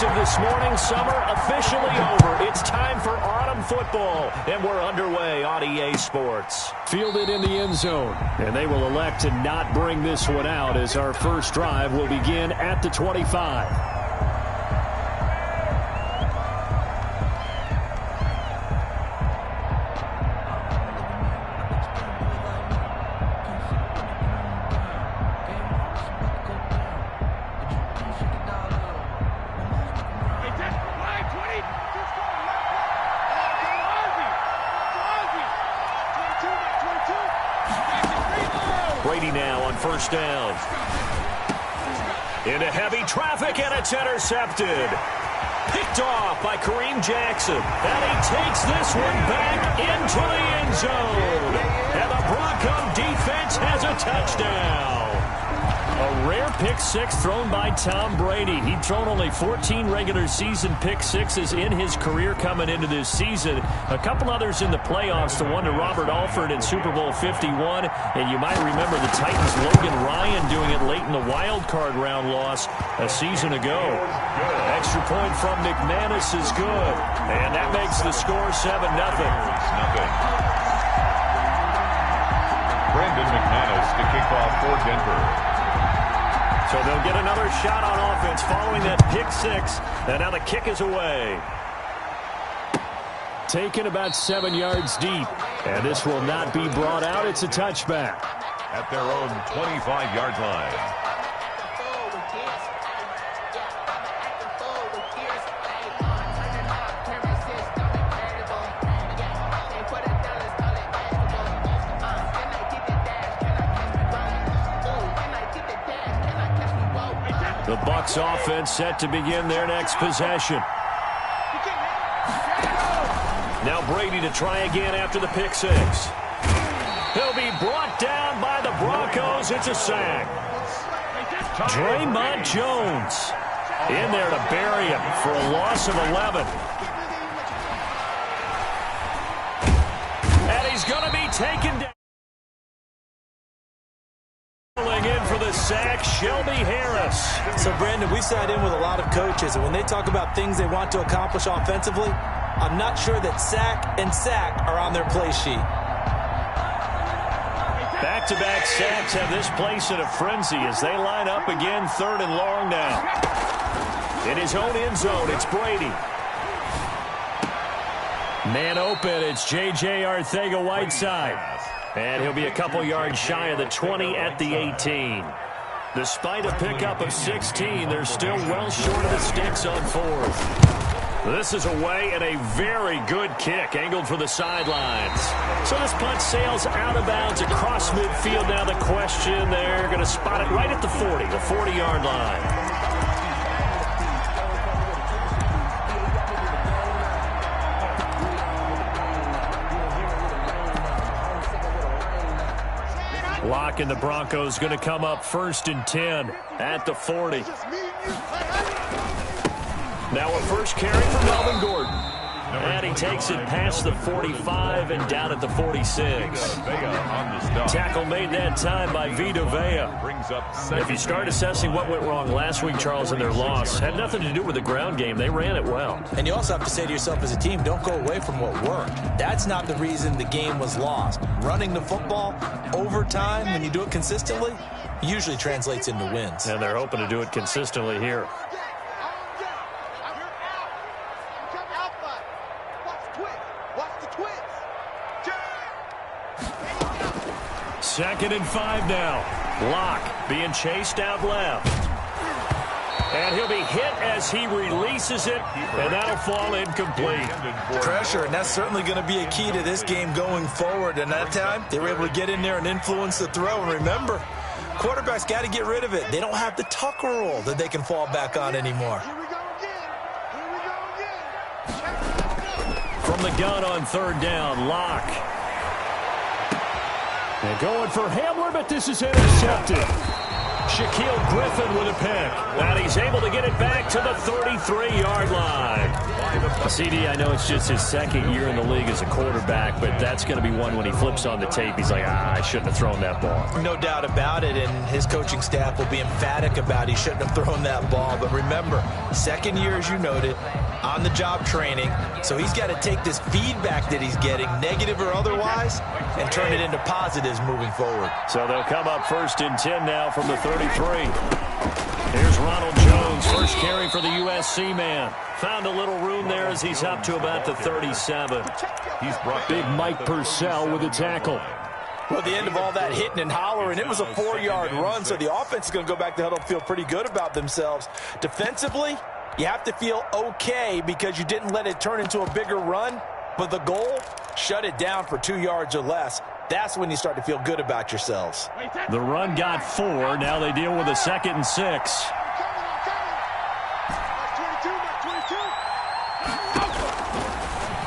news of this morning. Summer officially over. It's time for autumn football, and we're underway on EA Sports. Fielded in the end zone, and they will elect to not bring this one out as our first drive will begin at the 25. Brady now on first down. Into heavy traffic, and it's intercepted. Picked off by Kareem Jackson. And he takes this one back into the end zone. And the Bronco defense has a touchdown. A rare pick six thrown by Tom Brady. He'd thrown only 14 regular season pick sixes in his career coming into this season. A couple others in the playoffs, the one to Robert Alford in Super Bowl 51. And you might remember the Titans' Logan Ryan doing it late in the wild card round loss a season ago. Extra point from McManus is good. And that makes the score 7-0. Brandon McManus to kick off for Denver. So they'll get another shot on offense following that pick six. And now the kick is away. Taken about 7 yards deep. And this will not be brought out. It's a touchback. At their own 25-yard line. The Bucs offense set to begin their next possession. Now Brady to try again after the pick six. He'll be brought down by the Broncos. It's a sack. Draymond Jones in there to bury him for a loss of 11. And he's going to be taken down. In for the sack, Shelby Harris. So, Brandon, we sat in with a lot of coaches, and when they talk about things they want to accomplish offensively, I'm not sure that sack and sack are on their play sheet. Back-to-back sacks have this place in a frenzy as they line up again, 3rd and long now. In his own end zone, it's Brady. Man open, it's J.J. Arcega-Whiteside. And he'll be a couple yards shy of the 20 at the 18. Despite a pickup of 16, they're still well short of the sticks on 4th. This is away and a very good kick angled for the sidelines. So this punt sails out of bounds across midfield. Now the question, they're going to spot it right at the 40, the 40-yard line. Lock and the Broncos going to come up 1st and 10 at the 40. Now a first carry for Melvin Gordon. And he takes it past the 45 and down at the 46. Tackle made that time by Vita Vea. If you start assessing what went wrong last week, Charles, in their loss, had nothing to do with the ground game. They ran it well. And you also have to say to yourself as a team, don't go away from what worked. That's not the reason the game was lost. Running the football over time, when you do it consistently, usually translates into wins. And they're hoping to do it consistently here. 2nd and 5 now. Lock being chased out left. And he'll be hit as he releases it, and that'll fall incomplete. Pressure, and that's certainly going to be a key to this game going forward. And that time, they were able to get in there and influence the throw. And remember, quarterbacks got to get rid of it. They don't have the Tucker rule that they can fall back on anymore. From the gun on 3rd down, Lock. And going for Hamler, but this is intercepted. Shaquille Griffin with a pick. And he's able to get it back to the 33-yard line. CD, I know it's just his second year in the league as a quarterback, but that's going to be one when he flips on the tape, he's like, I shouldn't have thrown that ball. No doubt about it, and his coaching staff will be emphatic about he shouldn't have thrown that ball. But remember, second year, as you noted, on-the-job training, so he's got to take this feedback that he's getting, negative or otherwise, and turn it into positives moving forward. So they'll come up 1st and 10 now from the 33. Here's Ronald Jones, first carry for the USC man. Found a little room there as he's up to about the 37. He's brought Big Mike Purcell with a tackle. Well, at the end of all that hitting and hollering, it was a 4-yard run, so the offense is going to go back to huddle and feel pretty good about themselves. Defensively, you have to feel okay because you didn't let it turn into a bigger run, but the goal, shut it down for 2 yards or less. That's when you start to feel good about yourselves. The run got 4. Now they deal with a 2nd and 6.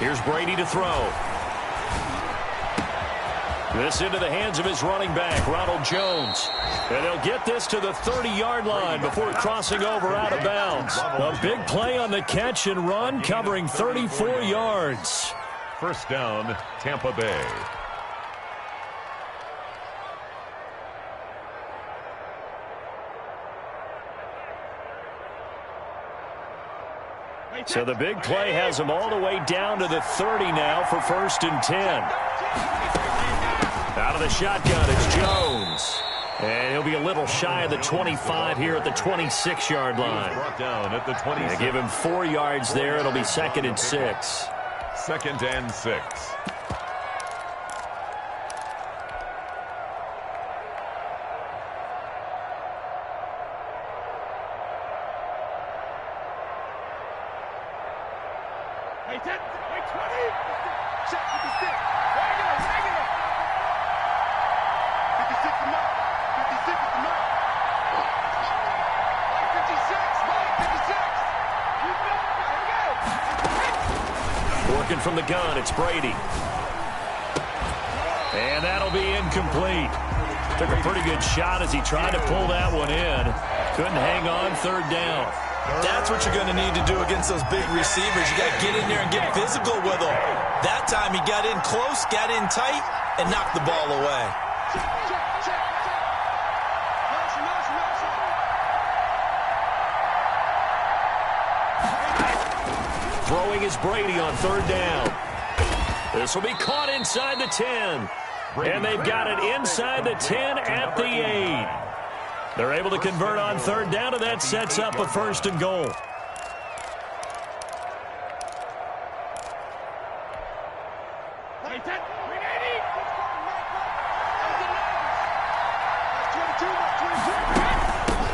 Here's Brady to throw. This into the hands of his running back, Ronald Jones. And they'll get this to the 30-yard line before crossing over out of bounds. A big play on the catch and run, covering 34 yards. First down, Tampa Bay. So the big play has him all the way down to the 30 now for 1st and 10. Out of the shotgun, it's Jones. And he'll be a little shy of the 25 here at the 26-yard line. Brought down at the 26. They give him 4 yards there. It'll be 2nd and 6. 2nd and 6. Working from the gun, it's Brady. And that'll be incomplete. Took a pretty good shot as he tried to pull that one in. Couldn't hang on, 3rd down. That's what you're going to need to do against those big receivers. You got to get in there and get physical with them. That time he got in close, got in tight, and knocked the ball away. Throwing is Brady on 3rd down. This will be caught inside the 10. And they've got it inside the 10 at the 8. They're able to convert on 3rd down, and that sets up a 1st and goal.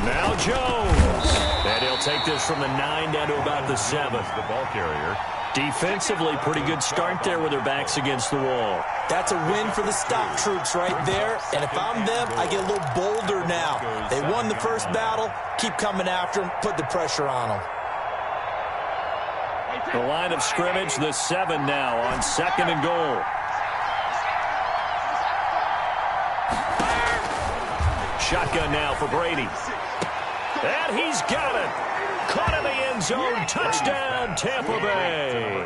Now Jones. And he'll take this from the 9 down to about the 7. The ball carrier. Defensively, pretty good start there with their backs against the wall. That's a win for the stock troops right there. And if I'm them, I get a little bolder now. They won the first battle. Keep coming after them. Put the pressure on them. The line of scrimmage, the 7 now on 2nd and goal. Shotgun now for Brady. And he's got it. Caught in the end zone. Touchdown, Tampa Bay.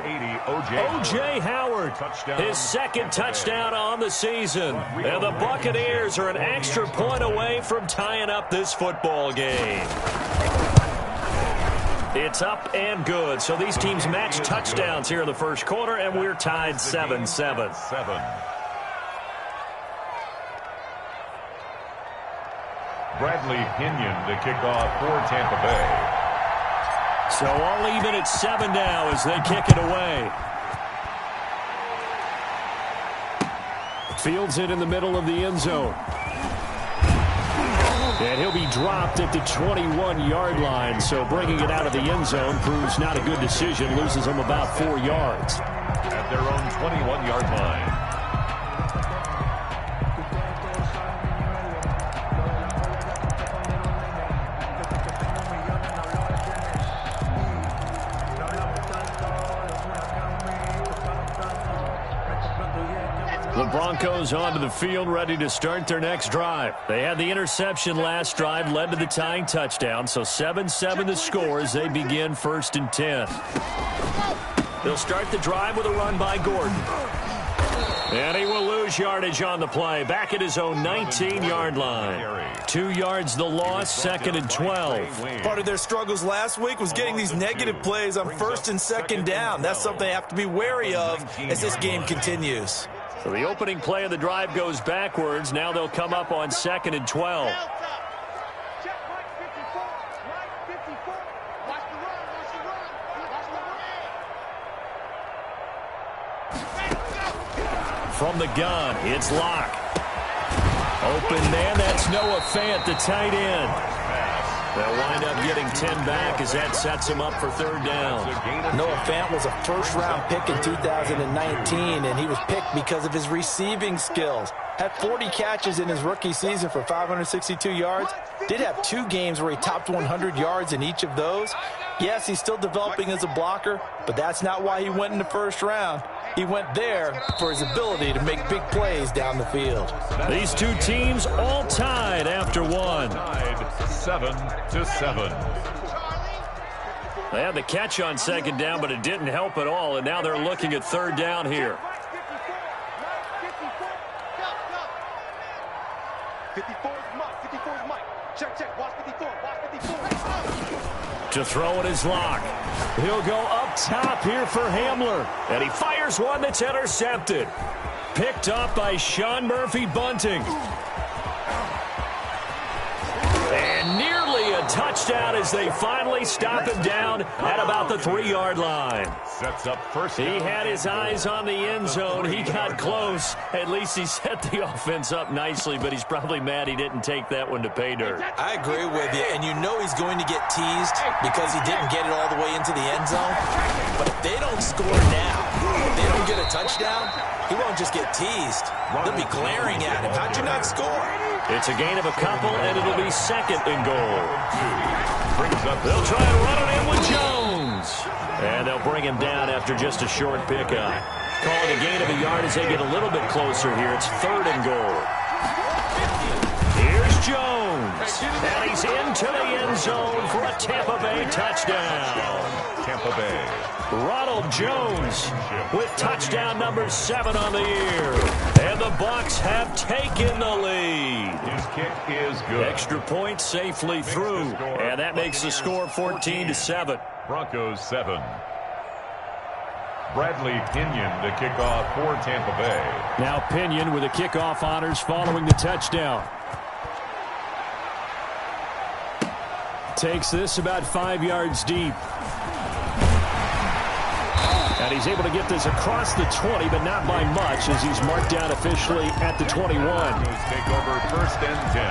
O.J. Howard, his 2nd touchdown on the season. And the Buccaneers are an extra point away from tying up this football game. It's up and good. So these teams match touchdowns here in the first quarter, and we're tied 7-7. Bradley Pinion to kick off for Tampa Bay. So all even at 7 now as they kick it away. Fields it in the middle of the end zone. And he'll be dropped at the 21-yard line. So bringing it out of the end zone proves not a good decision. Loses them about 4 yards. At their own 21-yard line. The Broncos onto the field, ready to start their next drive. They had the interception last drive, led to the tying touchdown, so 7-7 the score as they begin 1st and 10. They'll start the drive with a run by Gordon. And he will lose yardage on the play, back at his own 19-yard line. 2 yards the loss, 2nd and 12. Part of their struggles last week was getting these negative plays on 1st and 2nd down. That's something they have to be wary of as this game continues. So the opening play of the drive goes backwards. Now they'll come up on 2nd and 12. From the gun, it's Locke. Open man, that's Noah Fant, the tight end. They'll wind up getting 10 back as that sets him up for 3rd down. Noah Fant was a first-round pick in 2019, and he was picked because of his receiving skills. Had 40 catches in his rookie season for 562 yards. Did have 2 games where he topped 100 yards in each of those. Yes, he's still developing as a blocker, but that's not why he went in the 1st round. He went there for his ability to make big plays down the field. These 2 teams all tied after 1. Tied 7-7. They had the catch on 2nd down, but it didn't help at all, and now they're looking at 3rd down here. 54's Mike. Check. Watch 54. To throw it is Locke. He'll go up top here for Hamler. And he fires one that's intercepted. Picked up by Sean Murphy-Bunting. And nearly a touchdown as they finally stop him down at about the 3-yard line. Sets up first. He had his eyes on the end zone. He got close. At least he set the offense up nicely, but he's probably mad he didn't take that one to pay dirt. I agree with you, and you know he's going to get teased because he didn't get it all the way into the end zone. But if they don't score now, if they don't get a touchdown, he won't just get teased. They'll be glaring at him. How'd you not score? It's a gain of a couple, and it'll be 2nd and goal. They'll try and run it in with Jones. And they'll bring him down after just a short pickup. Call it a gain of a yard as they get a little bit closer here. It's 3rd and goal. Here's Jones. And he's into the end zone for a Tampa Bay touchdown. Tampa Bay. Ronald Jones with touchdown number 7 on the year. And the Bucs have taken the lead. His kick is good. Extra point safely through. And that makes the score 14-7. Broncos 7. Bradley Pinion to kick off for Tampa Bay. Now Pinion with the kickoff honors following the touchdown. Takes this about 5 yards deep. And he's able to get this across the 20, but not by much as he's marked down officially at the 21. Take over 1st and 10.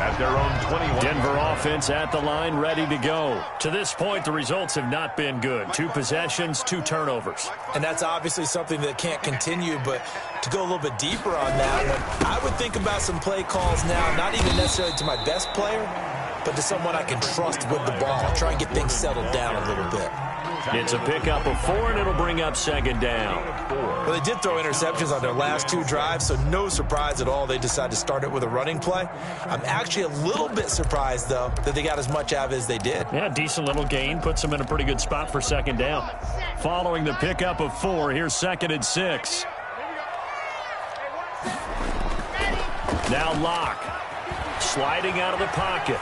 At their own 21. Denver offense at the line, ready to go. To this point, the results have not been good. 2 possessions, 2 turnovers. And that's obviously something that can't continue, but to go a little bit deeper on that one, I would think about some play calls now, not even necessarily to my best player, but to someone I can trust with the ball. Try and get things settled down a little bit. It's a pickup of 4, and it'll bring up 2nd down. Well, they did throw interceptions on their last 2 drives, so no surprise at all they decided to start it with a running play. I'm actually a little bit surprised, though, that they got as much out of it as they did. Yeah, decent little gain. Puts them in a pretty good spot for 2nd down. Following the pickup of 4, here's 2nd and 6. Now Locke. Sliding out of the pocket.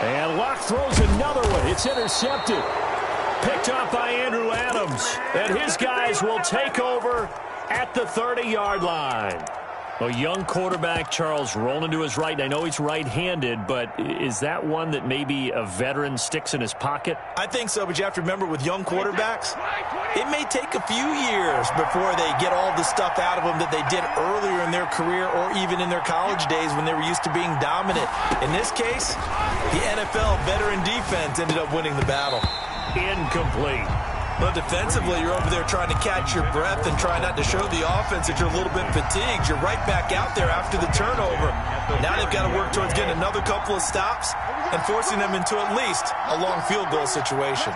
And Locke throws another one. It's intercepted. Picked up by Andrew Adams. And his guys will take over at the 30-yard line. A young quarterback, Charles, rolling to his right. I know he's right-handed, but is that one that maybe a veteran sticks in his pocket? I think so, but you have to remember with young quarterbacks, it may take a few years before they get all the stuff out of them that they did earlier in their career or even in their college days when they were used to being dominant. In this case, the NFL veteran defense ended up winning the battle. Incomplete. Well, defensively, you're over there trying to catch your breath and try not to show the offense that you're a little bit fatigued. You're right back out there after the turnover. Now they've got to work towards getting another couple of stops and forcing them into at least a long field goal situation.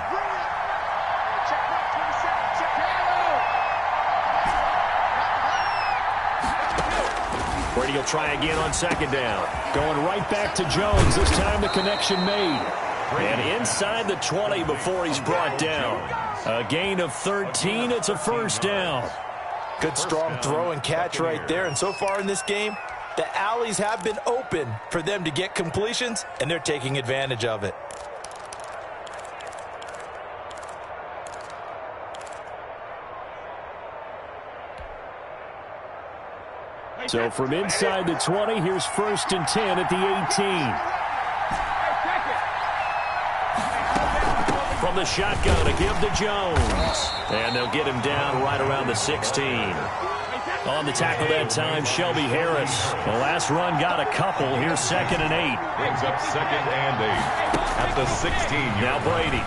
Brady will try again on second down. Going right back to Jones. This time the connection made. And inside the 20 before he's brought down. A gain of 13. It's a first down. Good strong throw and catch right there. And so far in this game, the alleys have been open for them to get completions, and they're taking advantage of it. So from inside the 20, here's 1st and 10 at the 18. From the shotgun, a give to Jones. And they'll get him down right around the 16. On the tackle that time, Shelby Harris. The last run got a couple. Here's 2nd and 8. Brings up 2nd and 8 at the 16. Now Brady.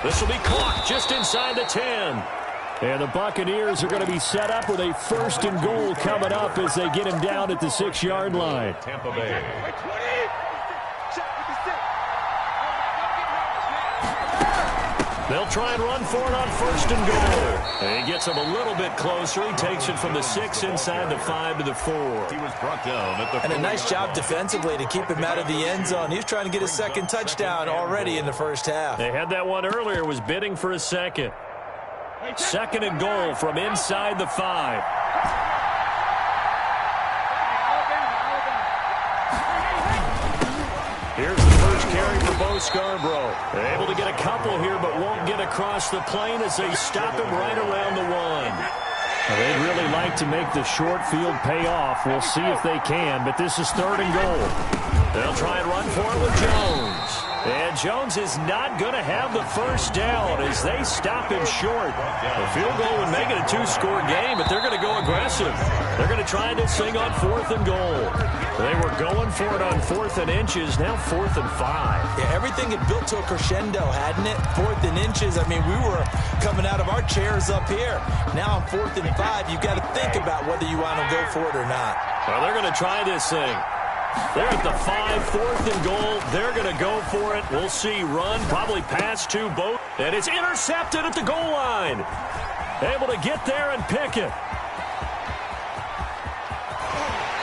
This will be clocked just inside the 10. And the Buccaneers are going to be set up with a 1st and goal coming up as they get him down at the 6-yard line. Tampa Bay. They'll try and run for it on 1st and goal. And he gets him a little bit closer. He takes it from the 6 inside the 5 to the 4. He was brought down at the And a nice job defensively to keep him out of the end zone. He was trying to get his 2nd touchdown already in the first half. They had that one earlier, was bidding for a 2nd. 2nd and goal from inside the 5. Here's the first carry for Bo Scarborough. They're able to get a couple here, but won't get across the plane as they stop him right around the 1. Well, they'd really like to make the short field pay off. We'll see if they can, but this is 3rd and goal. They'll try and run for it with Jones. And Jones is not going to have the first down as they stop him short. A field goal would make it a 2-score game, but they're going to go aggressive. They're going to try this thing on 4th and goal. They were going for it on 4th and inches, now 4th and 5. Yeah, everything had built to a crescendo, hadn't it? 4th and inches. I mean, we were coming out of our chairs up here. Now on 4th and 5, you've got to think about whether you want to go for it or not. Well, they're going to try this thing. They're at the 5, 4th and goal. They're going to go for it. We'll see. Run, probably pass to both. And it's intercepted at the goal line. Able to get there and pick it.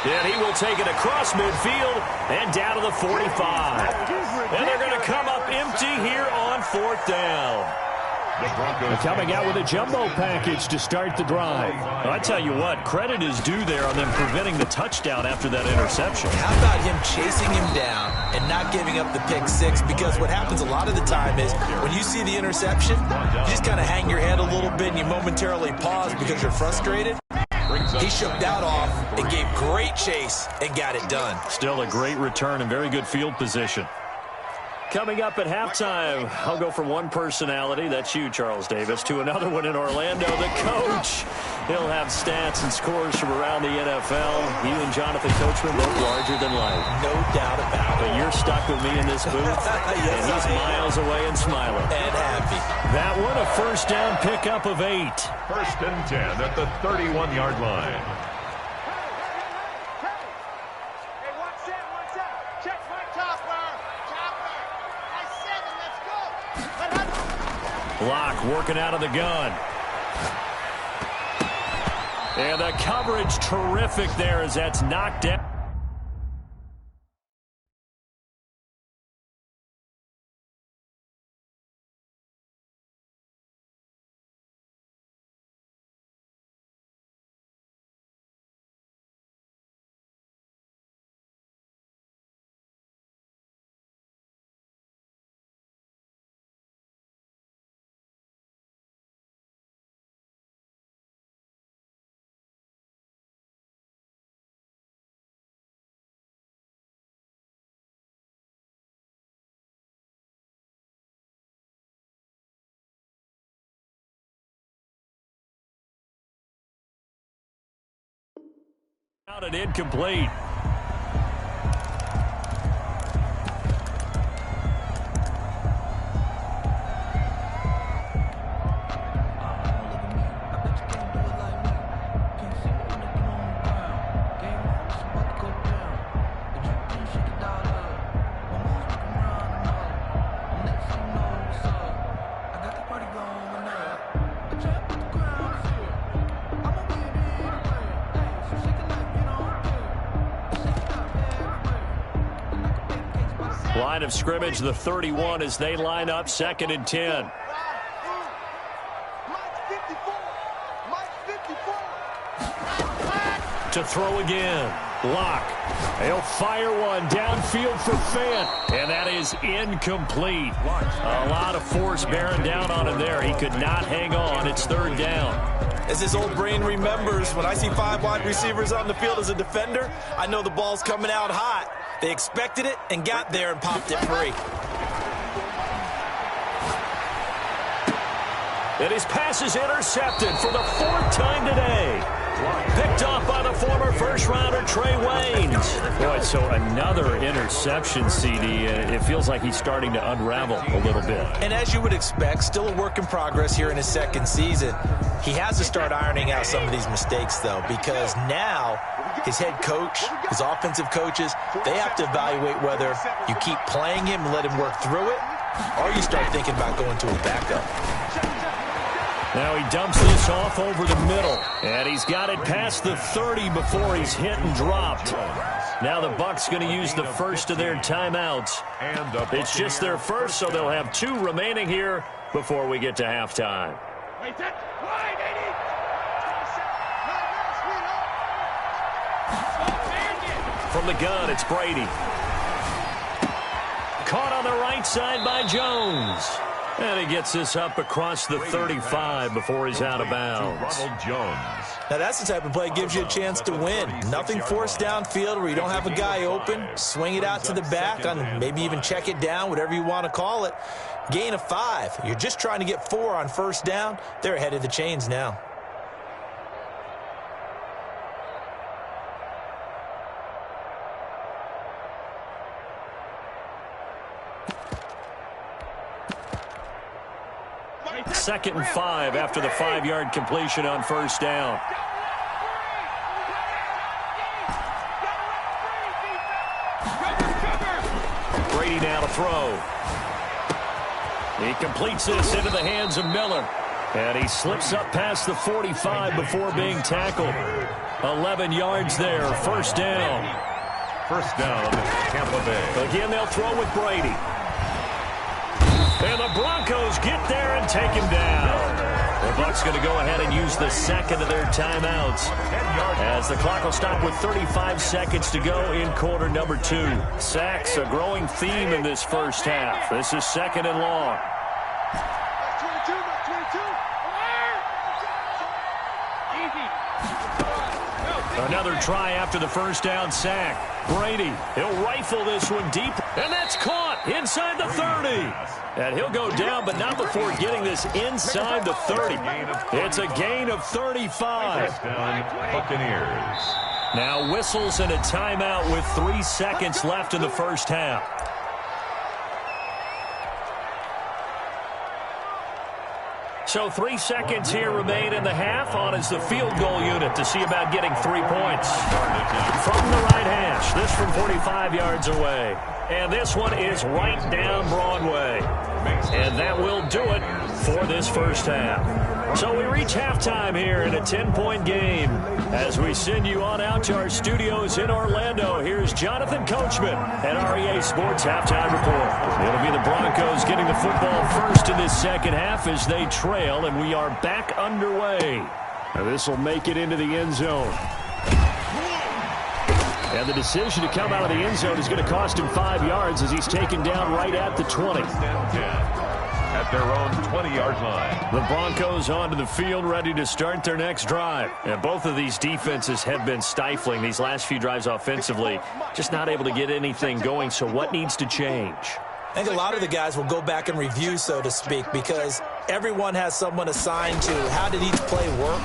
And he will take it across midfield and down to the 45. And they're going to come up empty here on 4th down. They're coming out with a jumbo package to start the drive. I tell you what, credit is due there on them preventing the touchdown after that interception. How about him chasing him down and not giving up the pick 6? Because what happens a lot of the time is when you see the interception, you just kind of hang your head a little bit and you momentarily pause because you're frustrated. He shook that off and gave great chase and got it done. Still a great return and very good field position. Coming up at halftime, I'll go from one personality, that's you, Charles Davis, to another one in Orlando, the coach. He'll have stats and scores from around the NFL. You and Jonathan Coachman both larger than life. No doubt about it. But you're stuck with me in this booth, yes, and he's miles away and smiling. And happy. That one, a 1st down pickup of 8. 1st and 10 at the 31-yard line. Block working out of the gun. And the coverage terrific there as that's knocked down. Out and incomplete. line of scrimmage, the 31, as they line up 2nd and 10. To throw again. Locke. He'll fire one downfield for Fant. And that is incomplete. A lot of force bearing down on him there. He could not hang on. It's 3rd down. As his old brain remembers, when I see 5 wide receivers on the field as a defender, I know the ball's coming out hot. They expected it and got there and popped it free. And his pass is intercepted for the 4th time today. Picked off by the former first-rounder Trey Waynes. Boy, so another interception, CD. It feels like he's starting to unravel a little bit. And as you would expect, still a work in progress here in his 2nd season. He has to start ironing out some of these mistakes, though, because now his head coach, his offensive coaches, they have to evaluate whether you keep playing him and let him work through it, or you start thinking about going to his backup. Now he dumps this off over the middle, and he's got it past the 30 before he's hit and dropped. Now the Bucs going to use the first of their timeouts. It's just their first, so they'll have 2 remaining here before we get to halftime. From the gun, it's Brady. Caught on the right side by Jones. And he gets this up across the 35 before he's out of bounds. Now that's the type of play that gives you a chance to win. Nothing forced downfield where you don't have a guy open. Swing it out to the back, and maybe even check it down, whatever you want to call it. Gain of 5. You're just trying to get 4 on 1st down. They're ahead of the chains now. Second and 5 after the 5-yard completion on 1st down. Brady now to throw. He completes this into the hands of Miller. And he slips up past the 45 before being tackled. 11 yards there, 1st down. 1st down, Tampa Bay. Again, they'll throw with Brady. And the Broncos get there and take him down. The Bucs going to go ahead and use the 2nd of their timeouts as the clock will stop with 35 seconds to go in quarter number 2. Sacks, a growing theme in this 1st half. This is 2nd and long. Another try after the 1st down sack. Brady, he'll rifle this one deep, and that's caught inside the 30. And he'll go down, but not before getting this inside the 30. It's a gain of 35. Buccaneers. Now whistles and a timeout with 3 seconds left in the 1st half. So 3 seconds here remain in the half. On is the field goal unit to see about getting 3 points. From the right hash, this from 45 yards away. And this one is right down Broadway. And that will do it for this 1st half. So we reach halftime here in a 10-point game. As we send you on out to our studios in Orlando, here's Jonathan Coachman at REA Sports Halftime Report. It'll be the Broncos getting the football first in this 2nd half as they trail, and we are back underway. Now this will make it into the end zone. And the decision to come out of the end zone is going to cost him 5 yards as he's taken down right at the 20. At their own 20-yard line. The Broncos onto the field, ready to start their next drive. And both of these defenses have been stifling these last few drives offensively. Just not able to get anything going, so what needs to change? I think a lot of the guys will go back and review, so to speak, because everyone has someone assigned to how did each play work.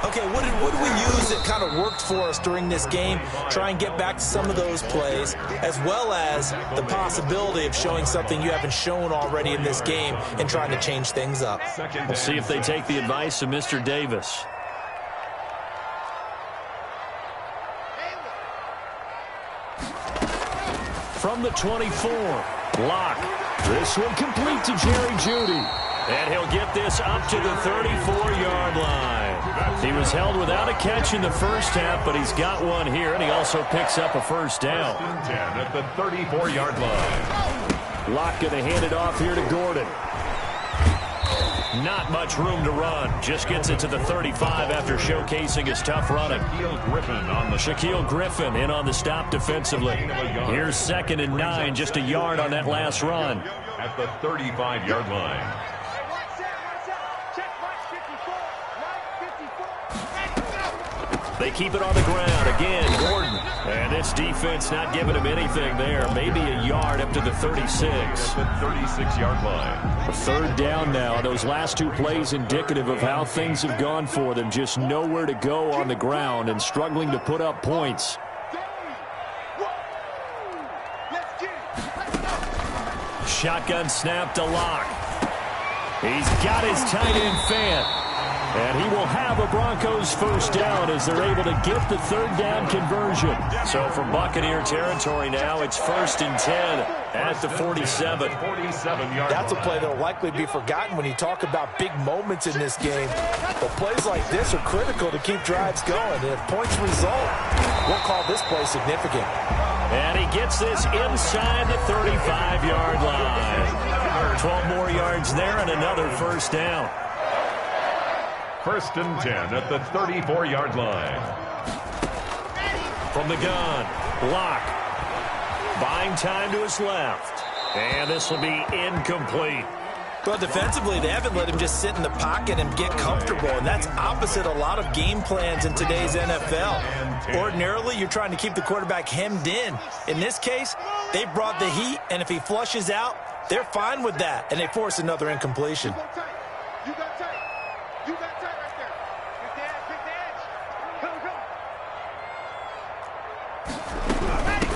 Okay, what did we use that kind of worked for us during this game? Try and get back to some of those plays, as well as the possibility of showing something you haven't shown already in this game and trying to change things up. We'll see if they take the advice of Mr. Davis. From the 24, Locke. This one complete to Jerry Jeudy. And he'll get this up to the 34-yard line. He was held without a catch in the 1st half, but he's got one here, and he also picks up a 1st down. At the 34-yard line. Locke going to hand it off here to Gordon. Not much room to run. Just gets it to the 35 after showcasing his tough running. Shaquille Griffin in on the stop defensively. Here's 2nd and 9, just a yard on that last run. At the 35-yard line. They keep it on the ground. Again, Gordon. And this defense not giving him anything there. Maybe a yard up to the 36. At the 36-yard line. 3rd down now. Those last 2 plays indicative of how things have gone for them. Just nowhere to go on the ground and struggling to put up points. Shotgun snap to Locke. He's got his tight end Fant. And he will have a Broncos 1st down as they're able to get the 3rd down conversion. So from Buccaneer territory now, it's 1st and 10 at the 47. That's a play that will likely be forgotten when you talk about big moments in this game. But plays like this are critical to keep drives going. And if points result, we'll call this play significant. And he gets this inside the 35-yard line. 12 more yards there and another 1st down. 1st and 10 at the 34-yard line. From the gun, Locke. Buying time to his left. And this will be incomplete. Well, defensively, they haven't let him just sit in the pocket and get comfortable, and that's opposite a lot of game plans in today's NFL. Ordinarily, you're trying to keep the quarterback hemmed in. In this case, they brought the heat, and if he flushes out, they're fine with that, and they force another incompletion. You got tight. You got tight right there. Pick the edge. Pick the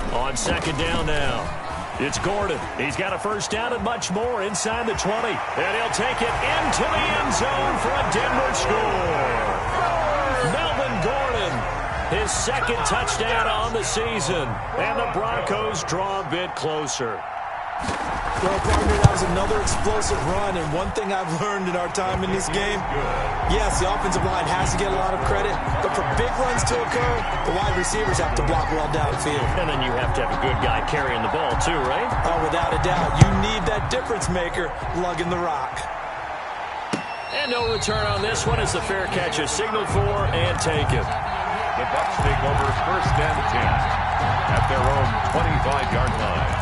edge. On 2nd down now. It's Gordon. He's got a 1st down and much more inside the 20. And he'll take it into the end zone for a Denver score. Melvin Gordon, his 2nd touchdown on the season. And the Broncos draw a bit closer. Well, partner, that was another explosive run, and one thing I've learned in our time in this game, yes, the offensive line has to get a lot of credit, but for big runs to occur, the wide receivers have to block well downfield. And then you have to have a good guy carrying the ball too, right? Oh, without a doubt. You need that difference maker lugging the rock. And no return on this one as the fair catch is signaled for and taken. The Bucs take over 1st and 10 at their own 25-yard line.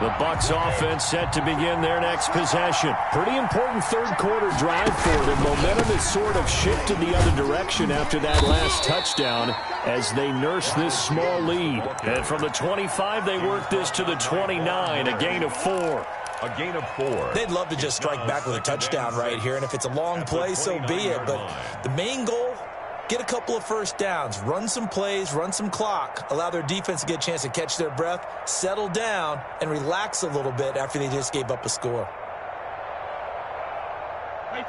The Bucs offense set to begin their next possession. Pretty important 3rd quarter drive for them. Momentum has sort of shifted the other direction after that last touchdown as they nurse this small lead. And from the 25, they work this to the 29, a gain of 4. A gain of 4. They'd love to just strike back with a touchdown right here, and if it's a long play, so be it. But the main goal, get a couple of 1st downs, run some plays, run some clock, allow their defense to get a chance to catch their breath, settle down, and relax a little bit after they just gave up a score.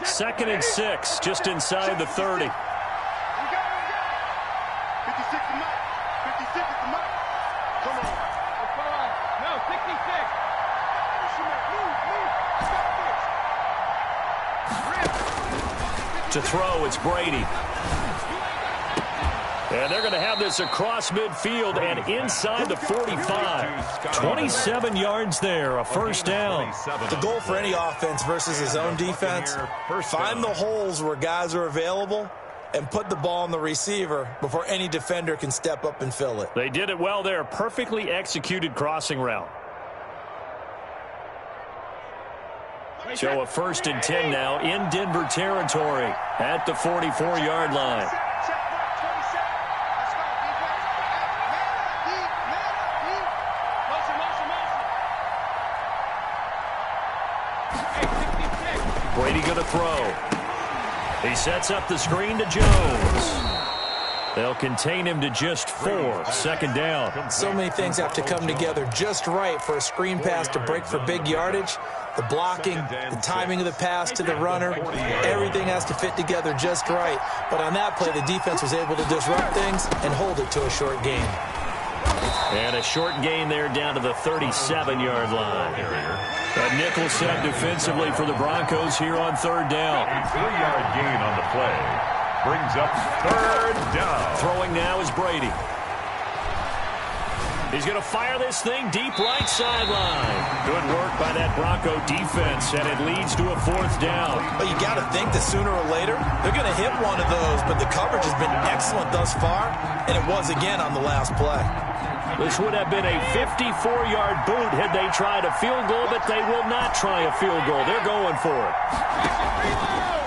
2nd and 6, just inside the 30. 56 to Mike. 56 to Mike. Come on. No, 66. To throw, it's Brady. And they're going to have this across midfield and inside the 45. 27 yards there, a 1st down. The goal for any offense versus his own defense, find the holes where guys are available and put the ball on the receiver before any defender can step up and fill it. They did it well there. Perfectly executed crossing route. So a 1st and 10 now in Denver territory at the 44-yard line. Brady going to throw. He sets up the screen to Jones. They'll contain him to just 4. 2nd down. So many things have to come together just right for a screen pass to break for big yardage. The blocking, the timing of the pass to the runner, everything has to fit together just right. But on that play, the defense was able to disrupt things and hold it to a short gain. And a short gain there down to the 37-yard line. A nickel set defensively for the Broncos here on 3rd down. A 3-yard gain on the play brings up 3rd down. Throwing now is Brady. He's going to fire this thing deep right sideline. Good work by that Bronco defense, and it leads to a 4th down. But you got to think that sooner or later, they're going to hit one of those, but the coverage has been excellent thus far, and it was again on the last play. This would have been a 54-yard boot had they tried a field goal, but they will not try a field goal. They're going for it.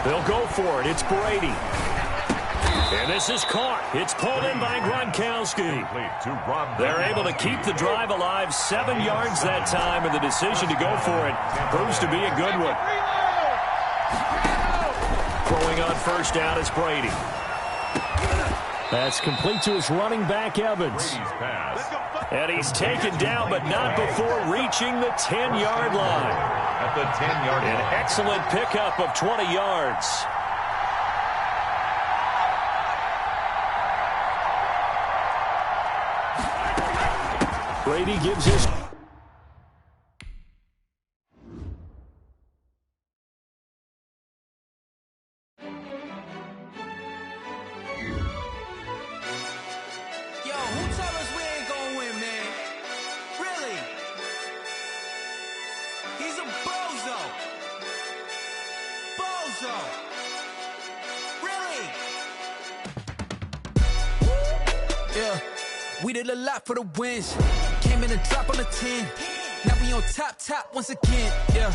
They'll go for it. It's Brady. And this is caught. It's pulled in by Gronkowski. They're able to keep the drive alive 7 yards that time, and the decision to go for it proves to be a good one. Throwing on 1st down is Brady. That's complete to his running back, Evans. And he's taken down, but not before reaching the 10-yard line. At the 10-yard line. An excellent pickup of 20 yards. Brady gives his... We did a lot for the wins. Came in and drop on the 10. Now we on top once again. Yeah.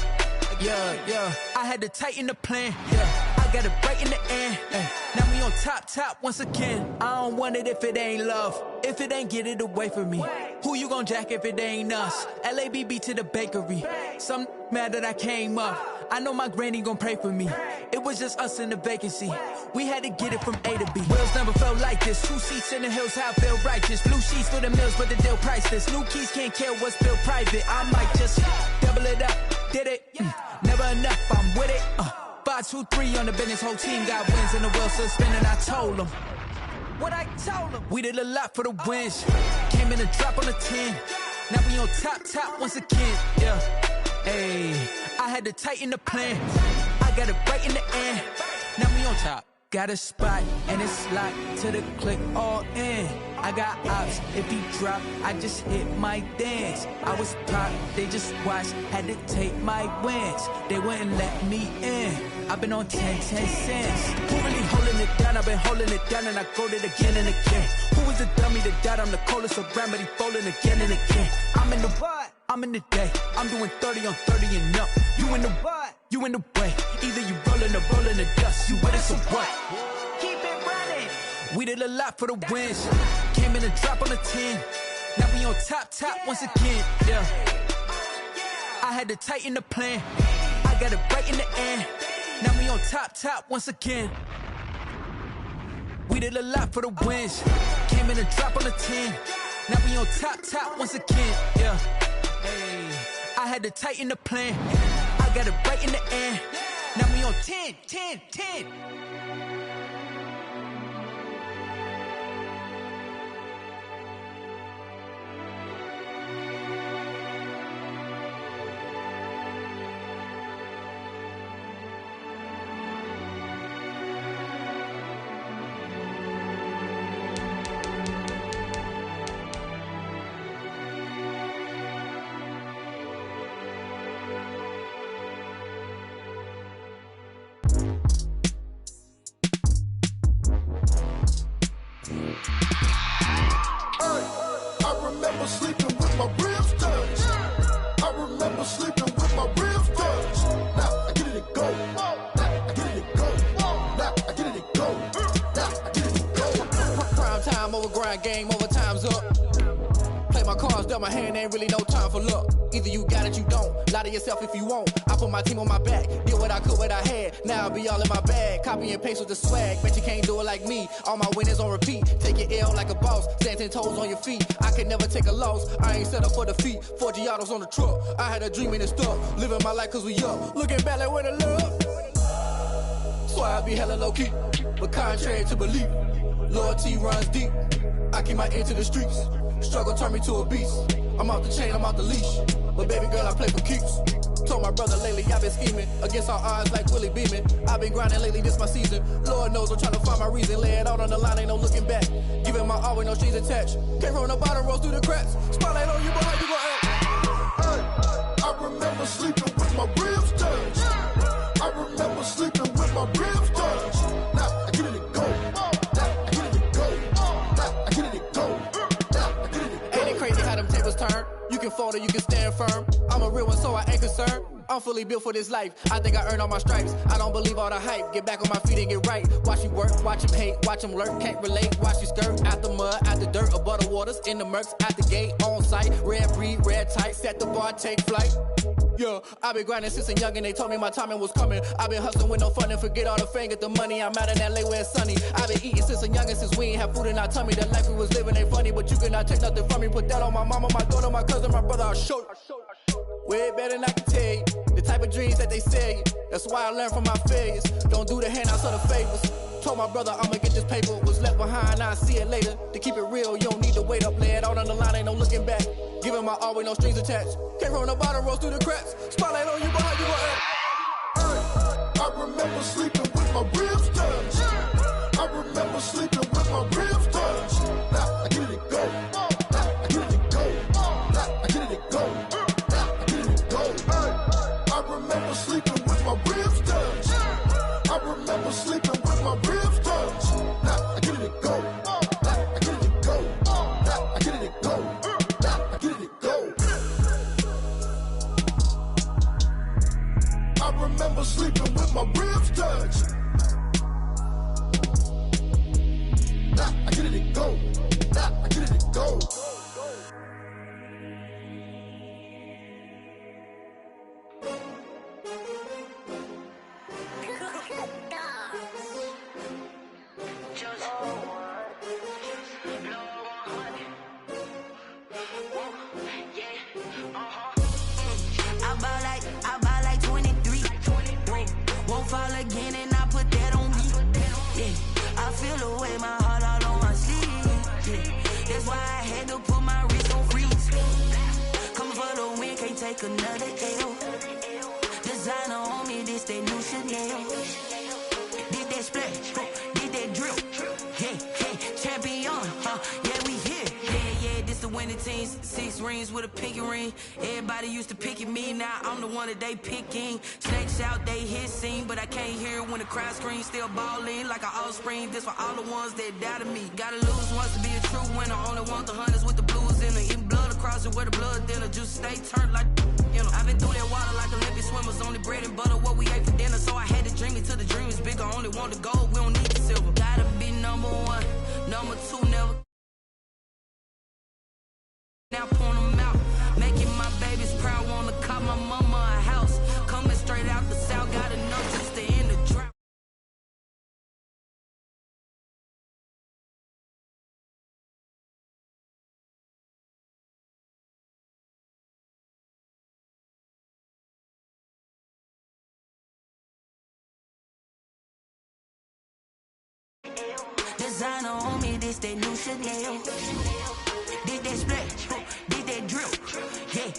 I had to tighten the plan. Yeah. I got it right in the end. Now we on top once again. I don't want it if it ain't love. If it ain't, get it away from me. Who you gon' jack if it ain't us? LABB to the bakery. Some mad that I came up. I know my granny gon' pray for me. It was just us in the vacancy. We had to get it from A to B. Wheels never felt like this. 2 seats in the hills, how I feel righteous. Blue sheets for the mills, but the deal priceless. New keys can't care what's built private. I might just double it up. Did it? Never enough, I'm with it. 5, 2, 3 on the business. Whole team got wins and the wheels still spinning. I told them what I told them. We did a lot for the wins. Came in and drop on the 10. Now we on top once again. Yeah. Hey, I had to tighten the plan. I got it right in the end. Now we on top. Got a spot and it's locked to the click all in. I got ops, if he drop, I just hit my dance. I was pop, they just watched, had to take my wins. They wouldn't let me in. I've been on 10 cents. Who really holding it down? I've been holding it down and I go it again and again. Who is the dummy to doubt? I'm the coldest around, but he folding again and again. I'm in the what? I'm in the day. I'm doing 30 on 30 and up. You in the what? You in the way. Either you rolling or rolling the dust. You with us or what? Keep it running. We did a lot for the wins. Came in and drop on the 10. Now we on top once again. Yeah. I had to tighten the plan. I got it right in the end. Now we on top once again. We did a lot for the wins. Came in and drop on the 10. Now we on top once again. Yeah. Hey, I had to tighten the plan. I got it right in the end. Now we on 10. Sleeping with my ribs touched. I remember sleeping with my ribs touched. Now I get it and go. Now I get it and go. Now I get it and go. Now I get it and go. Prime time over grind game, over time's up. Play my cards, dealt my hand, ain't really no time for luck. Either you got it, you don't. Lie to yourself if you won't. I put my team on my back, did what I could, what I had. Now I'll be all in my bag, copy and paste with the swag. Bet you can't do it like me. All my winners on repeat. Take your L like a boss, stand 10 toes on your feet. I can never take a loss. I ain't set up for defeat. 4 Giottos on the truck. I had a dream and it stuck. Living my life cause we up. Looking back like where the love. So I be hella low key, but contrary to belief, loyalty runs deep. I keep my ear to the streets. Struggle turned me to a beast. I'm off the chain, I'm off the leash. But baby girl, I play for keeps. Told my brother lately I've been scheming against all odds like Willie Beeman. I've been grinding lately, this my season. Lord knows I'm trying to find my reason. Lay it out on the line, ain't no looking back. Giving my all with no strings attached. Came from the bottom, rose through the cracks. Spotlight on you, but how you gon' act? Hey, I remember sleeping with my ribs touched. I remember sleeping with my ribs touched. Now I get it to go. Now I get it to go. Now I get it to go. Now I get it to go. Ain't it crazy how them tables turn? You can fold or you can stand firm. I'm a real one, so I ain't concerned. I'm fully built for this life. I think I earned all my stripes. I don't believe all the hype. Get back on my feet and get right. Watch you work, watch him hate, watch him lurk. Can't relate, watch you skirt. Out the mud, out the dirt, above the waters, in the murks, out the gate, on site. Red breed, red tight, set the bar, take flight. Yeah, I been grinding since a young and they told me my timing was coming. I been hustling with no fun and forget all the fame, get the money. I'm out in LA where it's sunny. I been eating since a young and since we ain't have food in our tummy. The life we was living ain't funny, but you cannot take nothing from me. Put that on my mama, my daughter, my cousin, my brother, I'll show you. Way better than I can tell you. The type of dreams that they sell you. That's why I learned from my failures. Don't do the handouts or the favors. Told my brother I'ma get this paper. Was left behind, I'll see it later. To keep it real, you don't need to wait up. Lay it out on the line, ain't no looking back. Giving my all with no strings attached. Came from the bottom, rose through the cracks. Spotlight on you, but how you gon' act? Hey, I remember sleeping with my ribs touched. I remember sleeping with my ribs touched. Now I get it to go. Now I get it to go. Now I get it to go. Now I get it to go. Hey, I remember sleeping with my ribs touched. I remember sleeping with my ribs touched. Now I get it to go. Now I get it to go. Now I get it to go. Now I get it to go. I remember sleeping with my ribs touched. Now I get it to go. Now I get it to go. I buy like 23. Won't fall again and I put that on me. Yeah, I feel the way my heart all on my sleeve. Yeah, that's why I had to put my wrist on freeze. Coming for the win, can't take another L. Designer on me, this that new Chanel. Did that splash, did that drill. Yeah, champion, yeah, we here. Yeah, this the winning team. 6 rings with a pinky ring. Everybody used to pick at me, now I'm the one that they picking. Snakes out, they hit scene, but I can't hear it when the crowd screams. Still balling like an offspring. This for all the ones that doubted me. Gotta lose once to be a true winner. Only want the hunters with the blues in it. Eating blood across it where the blood dinner. Juice stay turned like, you know. I've been through that water like Olympic swimmers. Only bread and butter, what we ate for dinner. So I had to dream it till the dream is bigger. Only want the gold, we don't need the silver. Gotta be number 1, number 2, never. Now point them out, making my babies proud. Wanna call my mama a house. Coming straight out the south, got enough just to end the drought. Designer on me, this that new Chanel. Did that splash, did that drill. Yeah,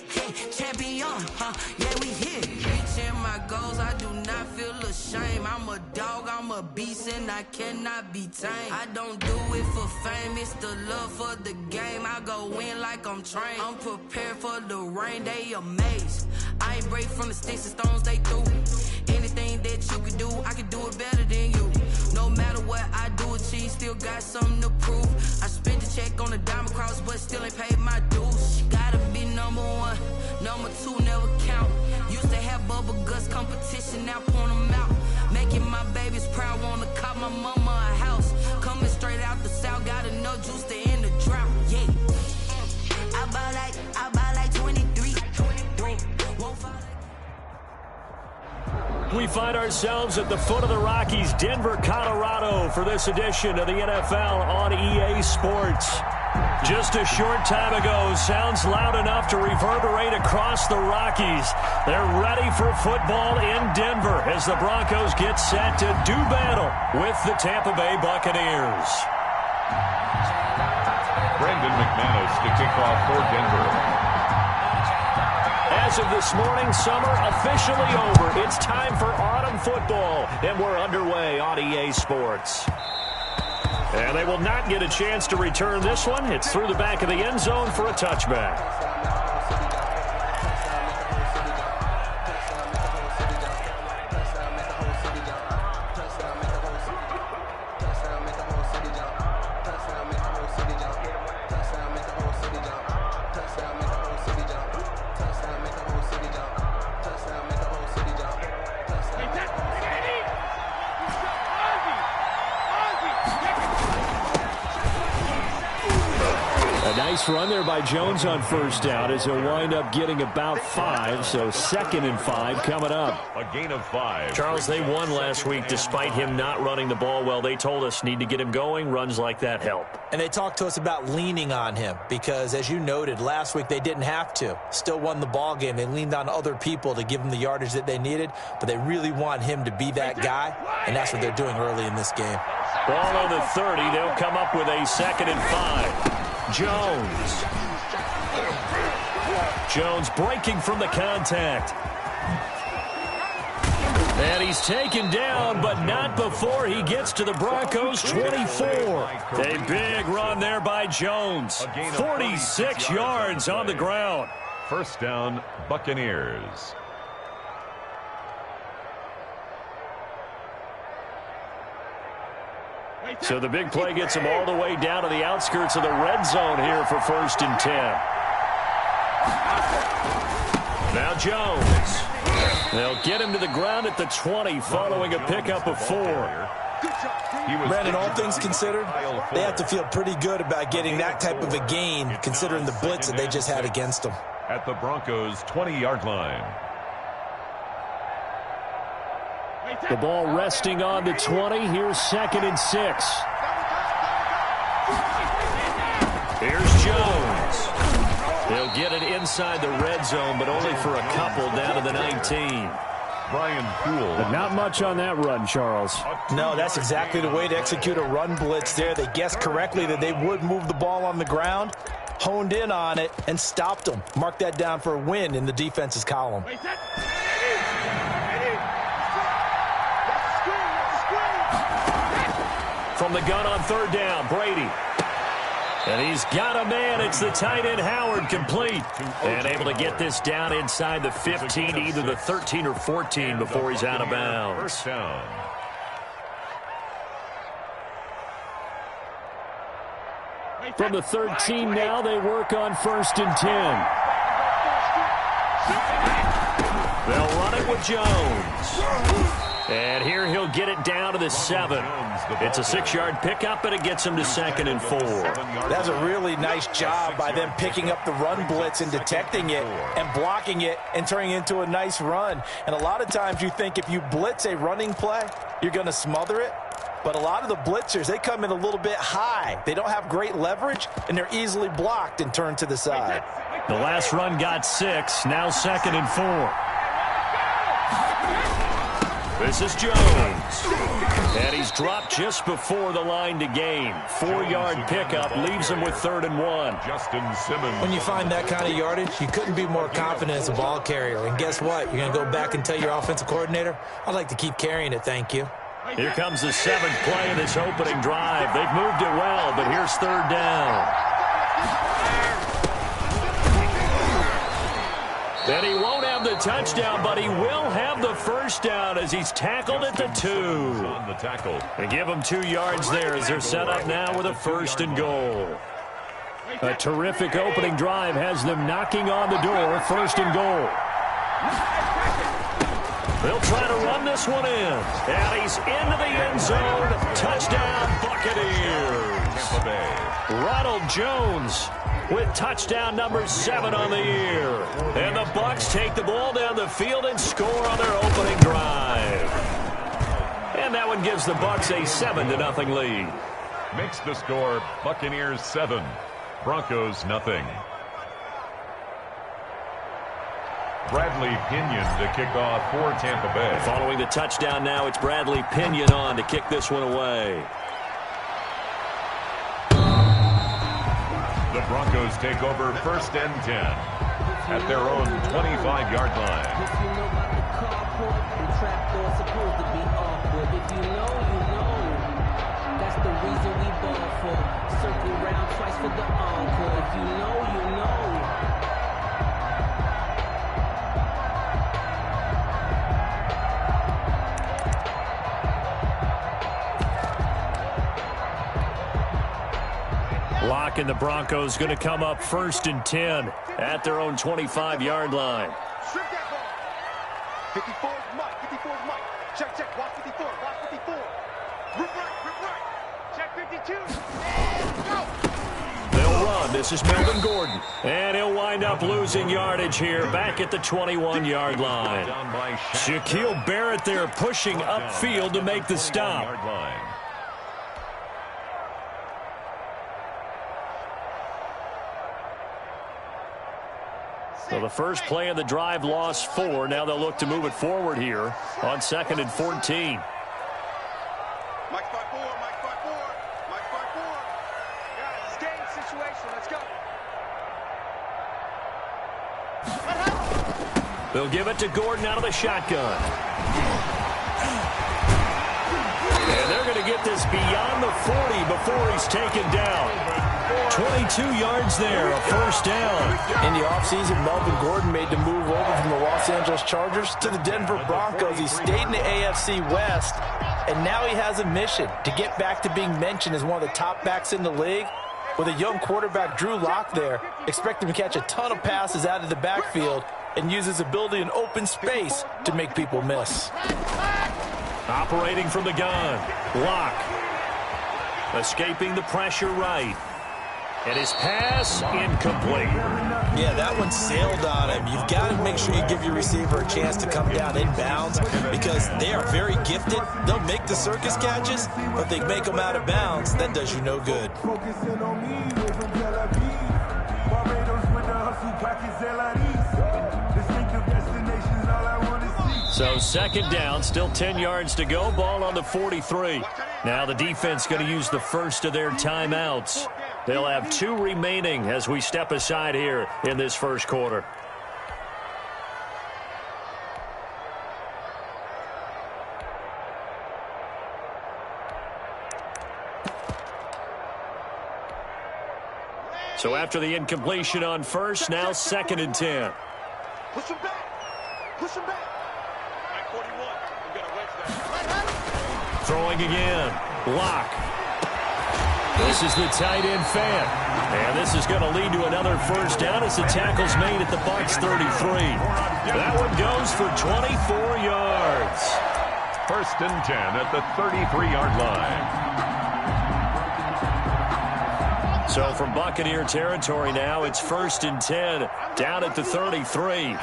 champion, yeah, we here. Reaching my goals, I do not feel ashamed. I'm a dog, I'm a beast, and I cannot be tamed. I don't do it for fame, it's the love for the game. I go in like I'm trained. I'm prepared for the rain, they amazed. I ain't break from the sticks and stones they threw. Anything that you can do, I can do it better than you. No matter what I do, achieve, still got something to prove. I spent the check on the diamond cross, but still ain't paid my dues. Gotta be number 1, number 2 never count. Used to have bubble guts competition, now point them out. Making my babies proud, wanna call my mama a house. Coming straight out the south, got enough juice to end the drought. Yeah, I buy like 23. Won't fall. We find ourselves at the foot of the Rockies, Denver, Colorado, for this edition of the NFL on EA Sports. Just a short time ago, sounds loud enough to reverberate across the Rockies. They're ready for football in Denver as the Broncos get set to do battle with the Tampa Bay Buccaneers. Brendan McManus to kick off for Denver. As of this morning, summer officially over. It's time for autumn football, and we're underway on EA Sports. And they will not get a chance to return this one. It's through the back of the end zone for a touchback. Nice run there by Jones on first down as he'll wind up getting about 5, so 2nd and 5 coming up. A gain of 5. Charles, they won last week despite him not running the ball well. They told us need to get him going. Runs like that help. And they talked to us about leaning on him because, as you noted, last week they didn't have to. Still won the ball game. They leaned on other people to give them the yardage that they needed, but they really want him to be that guy, and that's what they're doing early in this game. Ball on the 30. They'll come up with a 2nd and 5. Jones breaking from the contact. And he's taken down, but not before he gets to the Broncos' 24. A big run there by Jones. 46 yards on the ground. First down, Buccaneers. So the big play gets him all the way down to the outskirts of the red zone here for 1st and 10. Now Jones. They'll get him to the ground at the 20 following a pickup of 4. Brandon, all things considered, they have to feel pretty good about getting that type of a gain considering the blitz that they just had against them. At the Broncos' 20-yard line. The ball resting on the 20. Here's 2nd and 6. Here's Jones. They'll get it inside the red zone, but only for a couple down to the 19. Brian Poole. But not much on that run, Charles. No, that's exactly the way to execute a run blitz there. They guessed correctly that they would move the ball on the ground, honed in on it, and stopped them. Mark that down for a win in the defense's column. From the gun on 3rd down, Brady. And he's got a man. It's the tight end, Howard, complete. And able to get this down inside the 15, either the 13 or 14 before he's out of bounds. First down. From the 13 now, they work on 1st and 10. They'll run it with Jones. And here he'll get it down to the 7. It's a 6-yard pickup, and it gets him to 2nd and 4. That's a really nice job by them picking up the run blitz and detecting it and blocking it and turning it into a nice run. And a lot of times you think if you blitz a running play, you're going to smother it. But a lot of the blitzers, they come in a little bit high. They don't have great leverage, and they're easily blocked and turned to the side. The last run got 6, now 2nd and 4. This is Jones. And he's dropped just before the line to gain. 4-yard pickup leaves him with 3rd and 1. Justin Simmons. When you find that kind of yardage, you couldn't be more confident as a ball carrier. And guess what? You're going to go back and tell your offensive coordinator, I'd like to keep carrying it, thank you. Here comes the 7th play of this opening drive. They've moved it well, but here's 3rd down. And he won't have the touchdown, but he will have the first down as he's tackled at the 2. On the tackle. They give him 2 yards there as they're set up now with a 1st and goal. A terrific opening drive has them knocking on the door. 1st and goal. They'll try to run this one in. And he's into the end zone. Touchdown, Buccaneers. Tampa Bay. Ronald Jones with touchdown number 7 on the year. And the Bucs take the ball down the field and score on their opening drive. And that one gives the Bucs a 7-0 lead. Makes the score Buccaneers 7, Broncos nothing. Bradley Pinion to kick off for Tampa Bay. Following the touchdown now, it's Bradley Pinion on to kick this one away. The Broncos take over 1st and 10. at their own 25-yard line. If you know about the carport and trapdoor, supposed to be awkward. If you know, you know. That's the reason we ball for. Circle round twice for the encore. If you know, you know. Locke and the Broncos going to come up 1st and 10 at their own 25-yard line. Strip that ball. 54 is Mike. 54 is Mike. Check, check. Watch 54. Watch 54. Rip right. Rip right. Check 52. And go. They'll run. This is Melvin Gordon. And he'll wind up losing yardage here back at the 21-yard line. Shaquille Barrett there pushing upfield to make the stop. So the first play of the drive lost 4. Now they'll look to move it forward here on 2nd and 14. Mike's by 4. Mike's by 4. Mike's by 4. Guys, it's game situation. Let's go. They'll give it to Gordon out of the shotgun. And they're going to get this beyond the 40 before he's taken down. 22 yards there, a first down. In the offseason, Melvin Gordon made the move over from the Los Angeles Chargers to the Denver Broncos. He stayed in the AFC West, and now he has a mission to get back to being mentioned as one of the top backs in the league. With a young quarterback, Drew Lock, there, expect him to catch a ton of passes out of the backfield and use his ability in open space to make people miss. Operating from the gun, Lock. Escaping the pressure right. And his pass incomplete. Yeah, that one sailed on him. You've got to make sure you give your receiver a chance to come down inbounds because they are very gifted. They'll make the circus catches, but they make them out of bounds. That does you no good. So 2nd down, still 10 yards to go. Ball on the 43. Now the defense going to use the first of their timeouts. They'll have 2 remaining as we step aside here in this first quarter. So after the incompletion on first, now 2nd and 10. Push him back. Push him back. 41. We got a wedge there. Throwing again. Lock. This is the tight end fan. And this is going to lead to another first down as the tackle's made at the Bucs 33. That one goes for 24 yards. 1st and 10 at the 33-yard line. So from Buccaneer territory now, it's 1st and 10 down at the 33.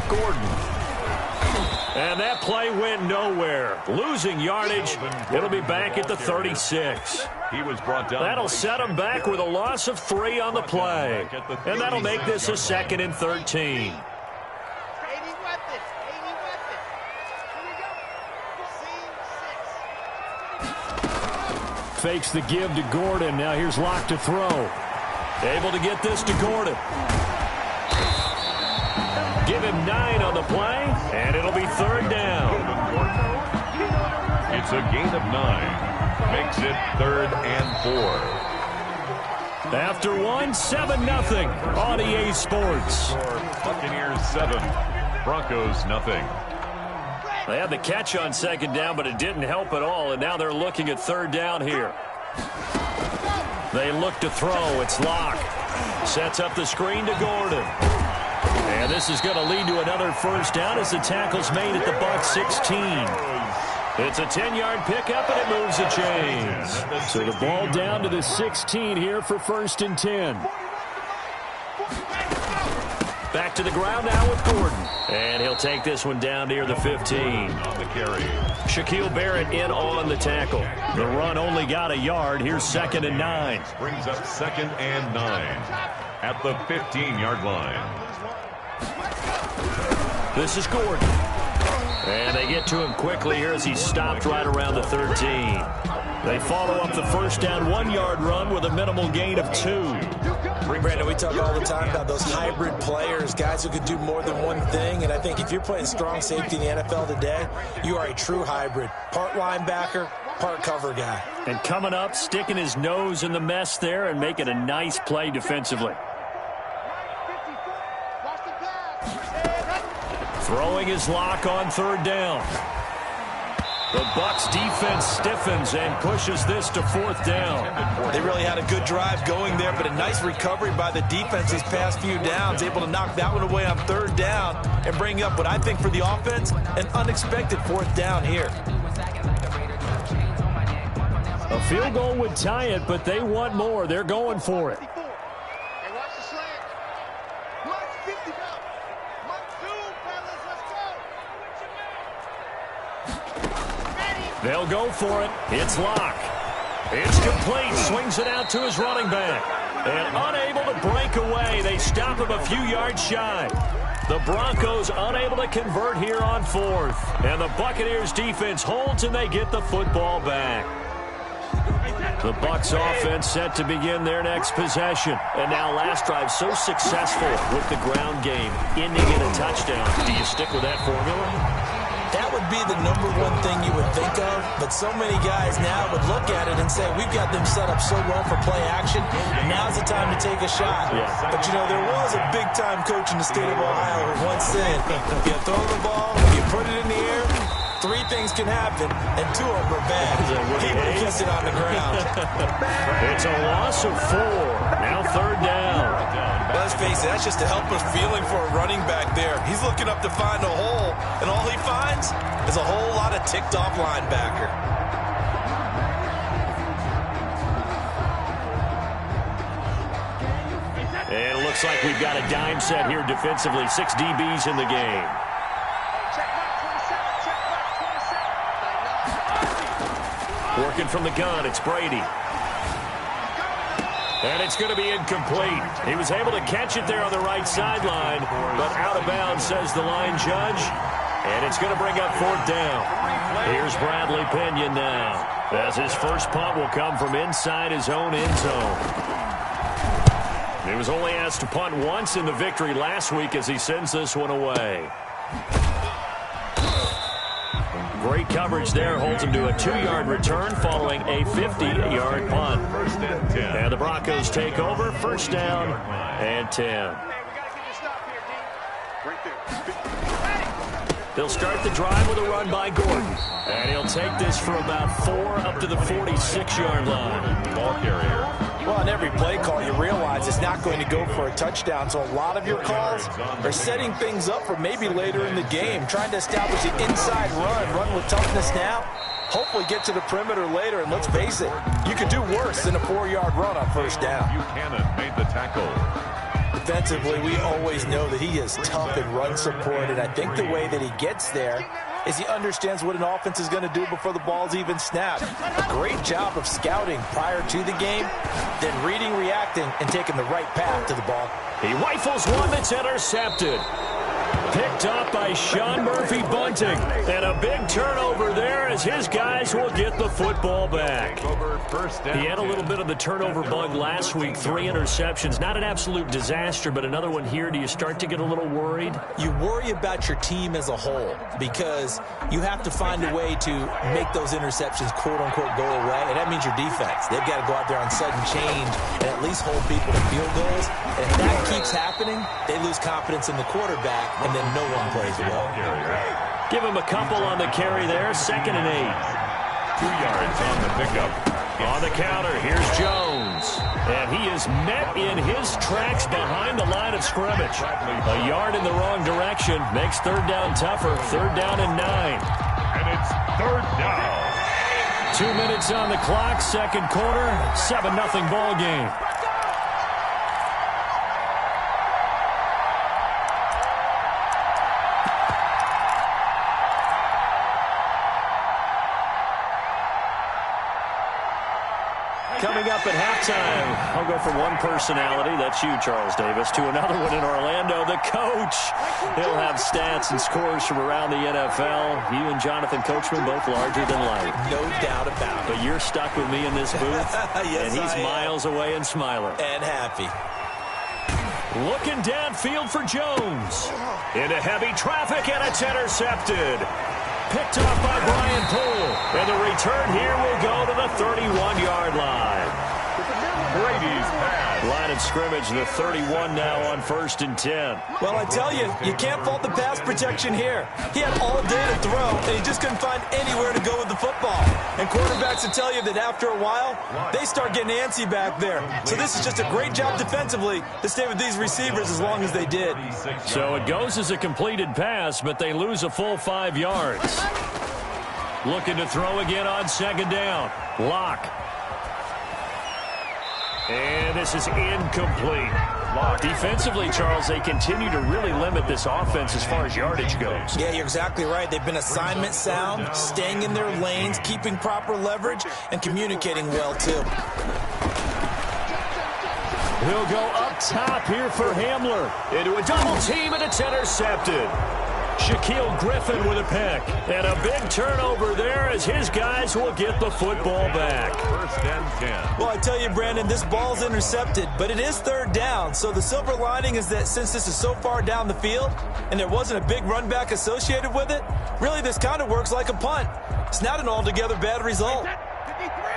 Gordon. And that play went nowhere. Losing yardage. It'll be back at the 36. He was brought down. That'll set him back with a loss of 3 on the play. And that'll make this a 2nd and 13. Fakes the give to Gordon. Now here's Locke to throw. Able to get this to Gordon. Give him 9 on the play, and it'll be 3rd down. It's a gain of 9. Makes it 3rd and 4. After 7-0 on EA Sports. Buccaneers 7, Broncos nothing. They had the catch on 2nd down, but it didn't help at all, and now they're looking at 3rd down here. They look to throw. It's Locke. Sets up the screen to Gordon. And this is going to lead to another first down as the tackle's made at the Bucs 16. It's a 10-yard pickup, and it moves the chains. So the ball down to the 16 here for 1st and 10. Back to the ground now with Gordon. And he'll take this one down near the 15. On the carry. Shaquille Barrett in on the tackle. The run only got a yard. Here's 2nd and 9. Brings up 2nd and 9 at the 15-yard line. This is Gordon. And they get to him quickly here as he's stopped right around the 13. They follow up the first down 1-yard run with a minimal gain of 2. Brandon, we talk all the time about those hybrid players, guys who can do more than one thing. And I think if you're playing strong safety in the NFL today, you are a true hybrid. Part linebacker, part cover guy. And coming up, sticking his nose in the mess there and making a nice play defensively. Throwing his lock on 3rd down. The Bucs defense stiffens and pushes this to 4th down. They really had a good drive going there, but a nice recovery by the defense these past few downs, able to knock that one away on 3rd down and bring up what I think for the offense, an unexpected 4th down here. A field goal would tie it, but they want more. They're going for it. They'll go for it. It's Locke. It's complete. Swings it out to his running back. And unable to break away. They stop him a few yards shy. The Broncos unable to convert here on 4th. And the Buccaneers defense holds and they get the football back. The Bucs offense set to begin their next possession. And now last drive so successful with the ground game, ending in a touchdown. Do you stick with that formula? That would be the number one thing you would think of, but so many guys now would look at it and say, we've got them set up so well for play action, and now's the time to take a shot. Yeah. But, you know, there was a big-time coach in the state of Ohio who once said, if you throw the ball, if you put it in the air, 3 things can happen, and 2 of them are bad. He would have kept it on the ground. It's a loss of 4. Now 3rd down. Let's face it, that's just a helpless feeling for a running back there. He's looking up to find a hole, and all he finds is a whole lot of ticked-off linebacker. And it looks like we've got a dime set here defensively. 6 DBs in the game. Working from the gun, it's Brady. And it's going to be incomplete. He was able to catch it there on the right sideline, but out of bounds, says the line judge. And it's going to bring up 4th down. Here's Bradley Pinion now, as his first punt will come from inside his own end zone. He was only asked to punt once in the victory last week as he sends this one away. Great coverage there, holds him to a 2-yard return following a 50-yard punt. And the Broncos take over, 1st down and 10. They'll start the drive with a run by Gordon. And he'll take this for about 4 up to the 46-yard line. Ball carrier. Well, on every play call, you realize it's not going to go for a touchdown. So a lot of your calls are setting things up for maybe later in the game, trying to establish the inside run with toughness now. Hopefully get to the perimeter later, and let's face it, you could do worse than a 4-yard run on 1st down. Buchanan made the tackle. Defensively, we always know that he is tough in run support, and I think the way that he gets there is he understands what an offense is going to do before the ball's even snapped. A great job of scouting prior to the game, then reading, reacting, and taking the right path to the ball. He rifles one that's intercepted. Picked up by Sean Murphy-Bunting. And a big turnover there as his guys will get the football back. He had a little bit of the turnover bug last week. 3 interceptions. Not an absolute disaster, but another one here. Do you start to get a little worried? You worry about your team as a whole because you have to find a way to make those interceptions, quote-unquote, go away. And that means your defense. They've got to go out there on sudden change and at least hold people to field goals. And if that keeps happening, they lose confidence in the quarterback, and then no one plays well. Give him a couple on the carry there. 2nd and 8. 2 yards on the pickup. On the counter, here's Jones. And he is met in his tracks behind the line of scrimmage. A yard in the wrong direction makes 3rd down tougher. 3rd down and 9. And it's 3rd down. 2 minutes on the clock, 2nd quarter, 7-0 ball game. Coming Coming up at halftime, I'll go from one personality, that's you, Charles Davis, to another one in Orlando, the coach. He'll have stats and scores from around the NFL. You and Jonathan Coachman, both larger than life. No doubt about it. But you're stuck with me in this booth, yes, and he's miles away and smiling. And happy. Looking downfield for Jones. Into heavy traffic, and it's intercepted. Picked off by Brian Poole. And the return here will go to the 31-yard line. Brady's pass. Line of scrimmage, the 31 now on 1st and 10. Well, I tell you, you can't fault the pass protection here. He had all day to throw, and he just couldn't find anywhere to go with the football. And quarterbacks will tell you that after a while, they start getting antsy back there. So this is just a great job defensively to stay with these receivers as long as they did. So it goes as a completed pass, but they lose a full 5 yards. Looking to throw again on 2nd down. Lock. And this is incomplete. Defensively, Charles, they continue to really limit this offense as far as yardage goes. Yeah, you're exactly right. They've been assignment sound, staying in their lanes, keeping proper leverage, and communicating well, too. He'll go up top here for Hamler. Into a double team, and it's intercepted. Shaquille Griffin with a pick. And a big turnover there as his guys will get the football back. 1st and 10. Well, I tell you, Brandon, this ball's intercepted, but it is 3rd down. So the silver lining is that since this is so far down the field and there wasn't a big run back associated with it, really this kind of works like a punt. It's not an altogether bad result.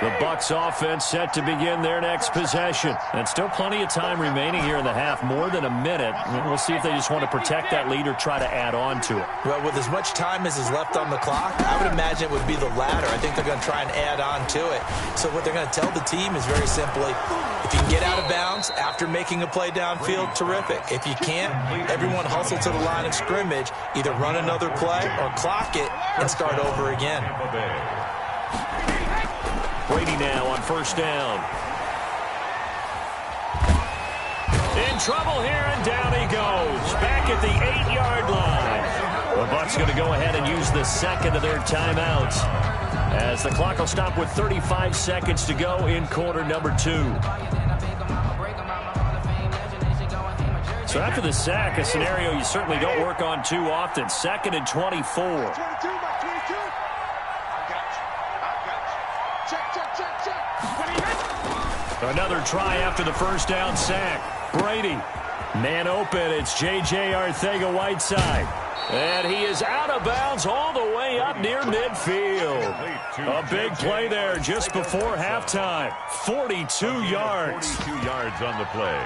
The Bucs offense set to begin their next possession. And still plenty of time remaining here in the half, more than a minute. We'll see if they just want to protect that lead or try to add on to it. Well, with as much time as is left on the clock, I would imagine it would be the latter. I think they're going to try and add on to it. So what they're going to tell the team is very simply, if you can get out of bounds after making a play downfield, terrific. If you can't, everyone hustle to the line of scrimmage, either run another play or clock it and start over again. Brady now on 1st down. In trouble here, and down he goes. Back at the 8-yard line. The Bucs going to go ahead and use the 2nd of their timeouts, as the clock will stop with 35 seconds to go in quarter number 2. So after the sack, a scenario you certainly don't work on too often. 2nd and 24. Another try after the 1st down sack. Brady, man open. It's J.J. Arcega-Whiteside. And he is out of bounds all the way up near midfield. A big play there just before halftime. 42 yards. 42 yards on the play.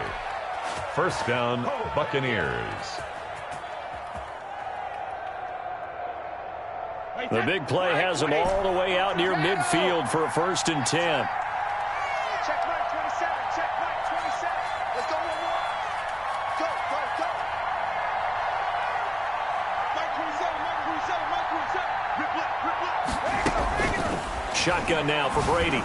1st down, Buccaneers. The big play has him all the way out near midfield for a 1st and 10. Check right, 27. Check right, 27. Let's go, 1-1. Go, go, go. Mike 27. Rip left. Shotgun now for Brady.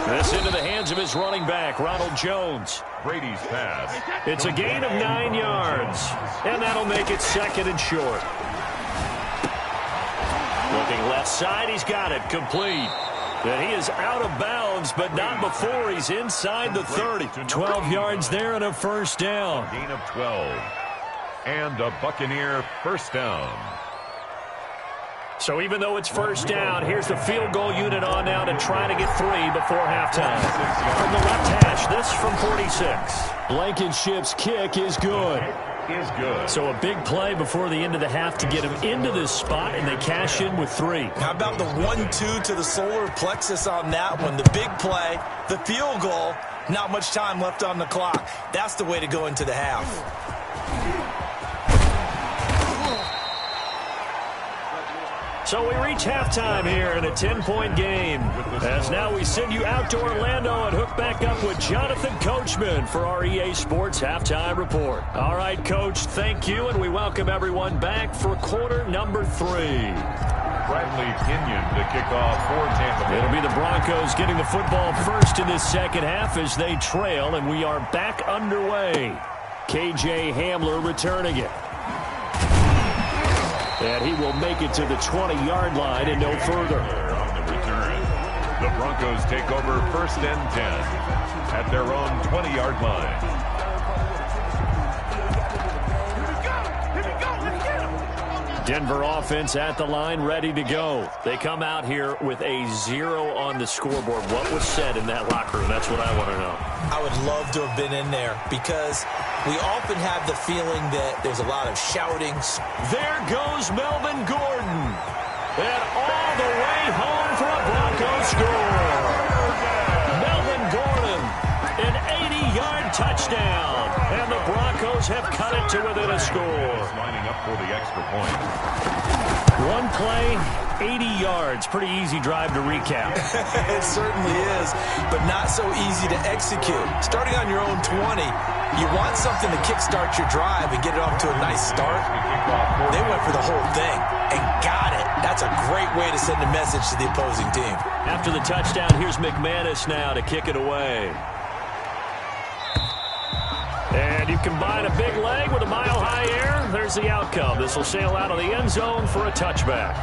This into the hands of his running back, Ronald Jones. Brady's pass. It's a gain of 9 yards, and that'll make it 2nd and short. Looking left side, he's got it, complete. And he is out of bounds, but not before he's inside the 30. 12 yards there and a 1st down. Gain of 12. And a Buccaneer 1st down. So even though it's 1st down, here's the field goal unit on now to try to get 3 before halftime. From the left hash, this from 46. Blankenship's kick is good. So a big play before the end of the half to get him into this spot, and they cash in with 3. How about the 1-2 to the solar plexus on that one? The big play, the field goal, not much time left on the clock. That's the way to go into the half. So we reach halftime here in a 10-point game. As now we send you out to Orlando and hook back up with Jonathan Coachman for our EA Sports Halftime Report. All right, Coach, thank you, and we welcome everyone back for quarter number 3. Bradley Kenyon to kick off for Tampa Bay. It'll be the Broncos getting the football first in this 2nd half as they trail, and we are back underway. K.J. Hamler returning it. And he will make it to the 20-yard line and no further. On the return, the The Broncos take over 1st and 10 at their own 20-yard line. Denver offense at the line, ready to go. They come out here with a 0 on the scoreboard. What was said in that locker room? That's what I want to know. I would love to have been in there because we often have the feeling that there's a lot of shoutings. There goes Melvin Gordon. And all the way home for a Broncos score. Melvin Gordon, an 80-yard touchdown. And the Broncos have cut it to within a score. Lining up for the extra point. One play, 80 yards. Pretty easy drive to recap. It certainly is, but not so easy to execute. Starting on your own 20, you want something to kickstart your drive and get it off to a nice start. They went for the whole thing and got it. That's a great way to send a message to the opposing team. After the touchdown, here's McManus now to kick it away. And you combine a big leg with a mile-high air. There's the outcome. This will sail out of the end zone for a touchback.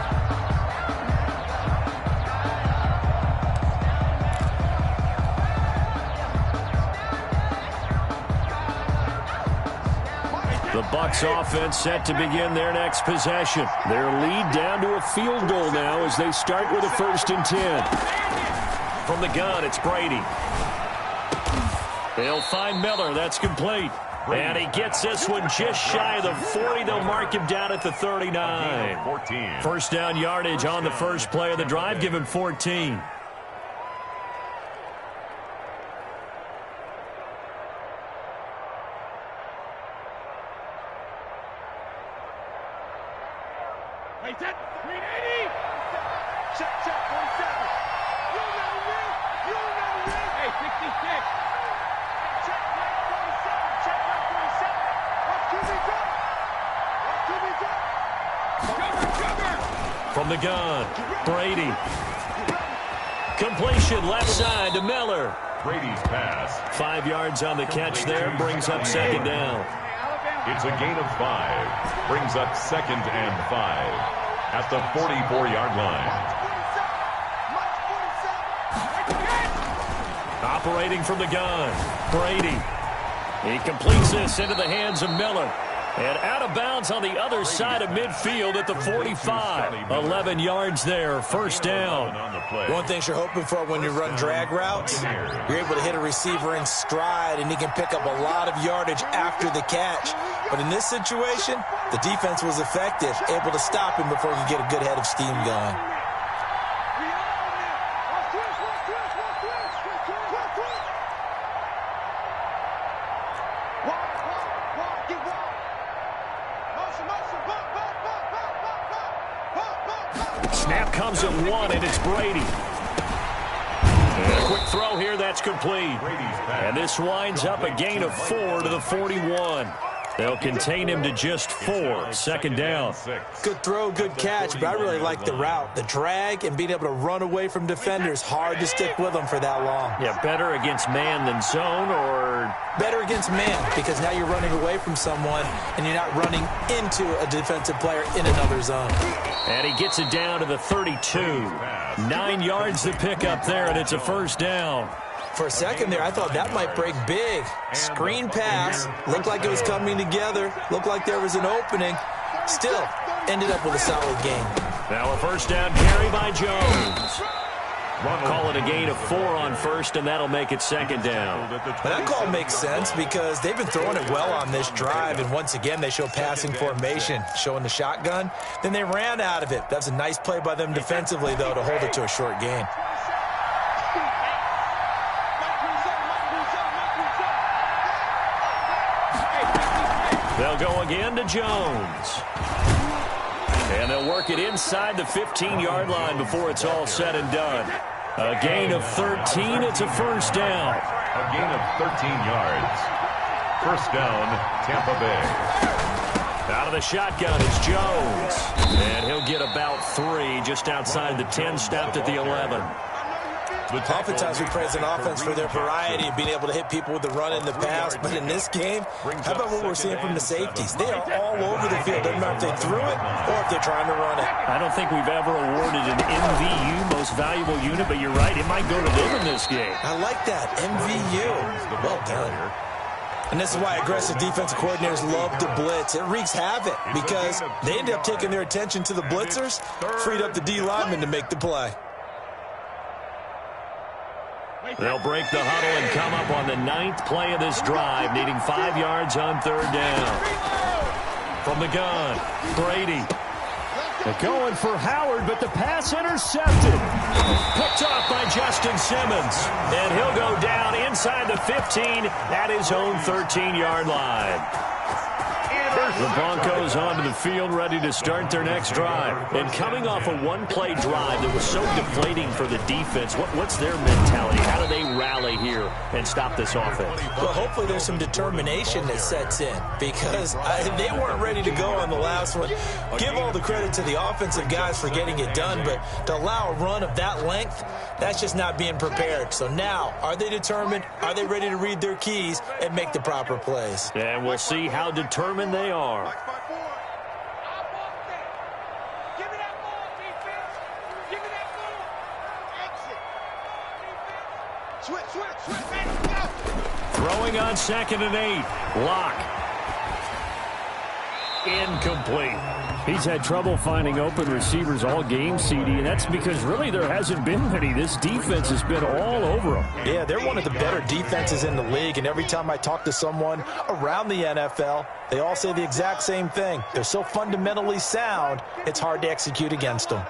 The Bucs offense set to begin their next possession. Their lead down to a field goal now as they start with a 1st and 10. From the gun, it's Brady. They'll find Miller. That's complete. And he gets this one just shy of the 40. They'll mark him down at the 39. 1st down yardage on the first play of the drive. Give him 14. Wait, that 380. Check, 47. You know me. You know me. Hey, 66. Check, 47. Check, 47. What's to be done? What's to be done? Cover. From the gun, Brady. Completion left side to Miller. Brady's pass. 5 yards on the catch there. Brings up 2nd down. It's a gain of 5. Brings up 2nd and 5 at the 44-yard line. Operating from the gun, Brady. He completes this into the hands of Miller. And out of bounds on the other side of midfield at the 45. 11 yards there, 1st down. One thing you're hoping for when you run drag routes, you're able to hit a receiver in stride, and he can pick up a lot of yardage after the catch. But in this situation, the defense was effective, able to stop him before he could get a good head of steam going. Snap comes at 1, and it's Brady. And a quick throw here, that's complete. And this winds up a gain of 4 to the 41. They'll contain him to just 4. 2nd down. Good throw, good catch, but I really like the route. The drag and being able to run away from defenders. Hard to stick with them for that long. Yeah, better against man than zone, or? Better against man, because now you're running away from someone and you're not running into a defensive player in another zone. And he gets it down to the 32. 9 yards to pick up there, and it's a 1st down. For a second there, I thought that might break big. Screen pass. Looked like it was coming together. Looked like there was an opening. Still, ended up with a solid game. Now a 1st down carry by Jones. Call it a gain of 4 on 1st, and that'll make it 2nd down. But that call makes sense because they've been throwing it well on this drive, and once again they show passing formation, showing the shotgun. Then they ran out of it. That's a nice play by them defensively, though, to hold it to a short gain. They'll go again to Jones. And they'll work it inside the 15-yard line before it's all said and done. A gain of 13. It's a 1st down. A gain of 13 yards. 1st down, Tampa Bay. Out of the shotgun is Jones. And he'll get about 3 just outside the 10, stopped at the 11. Oftentimes we praise an offense for their variety of being able to hit people with the run in the pass, but in this game, how about what we're seeing from the safeties? They are all over the field. Doesn't matter if they threw it or if they're trying to run it. I don't think we've ever awarded an MVU, most valuable unit, but you're right, it might go to them in this game. I like that, MVU. Well done. And this is why aggressive defensive coordinators love to blitz. It wreaks havoc because they end up taking their attention to the blitzers, freed up the D lineman to make the play. They'll break the huddle and come up on the 9th play of this drive, needing 5 yards on 3rd down. From the gun, Brady. They're going for Howard, but the pass intercepted. Picked off by Justin Simmons. And he'll go down inside the 15 at his own 13-yard line. The Broncos onto the field, ready to start their next drive. And coming off a one-play drive that was so deflating for the defense, what's their mentality? How do they rally here and stop this offense? Well, hopefully there's some determination that sets in because they weren't ready to go on the last one. Give all the credit to the offensive guys for getting it done, but to allow a run of that length, that's just not being prepared. So now, are they determined? Are they ready to read their keys and make the proper plays? And we'll see how determined they are. Throwing on 2nd and 8. Lock. Incomplete. He's had trouble finding open receivers all game, CD, and that's because really there hasn't been many. This defense has been all over them. Yeah, they're one of the better defenses in the league, and every time I talk to someone around the NFL, they all say the exact same thing. They're so fundamentally sound, it's hard to execute against them.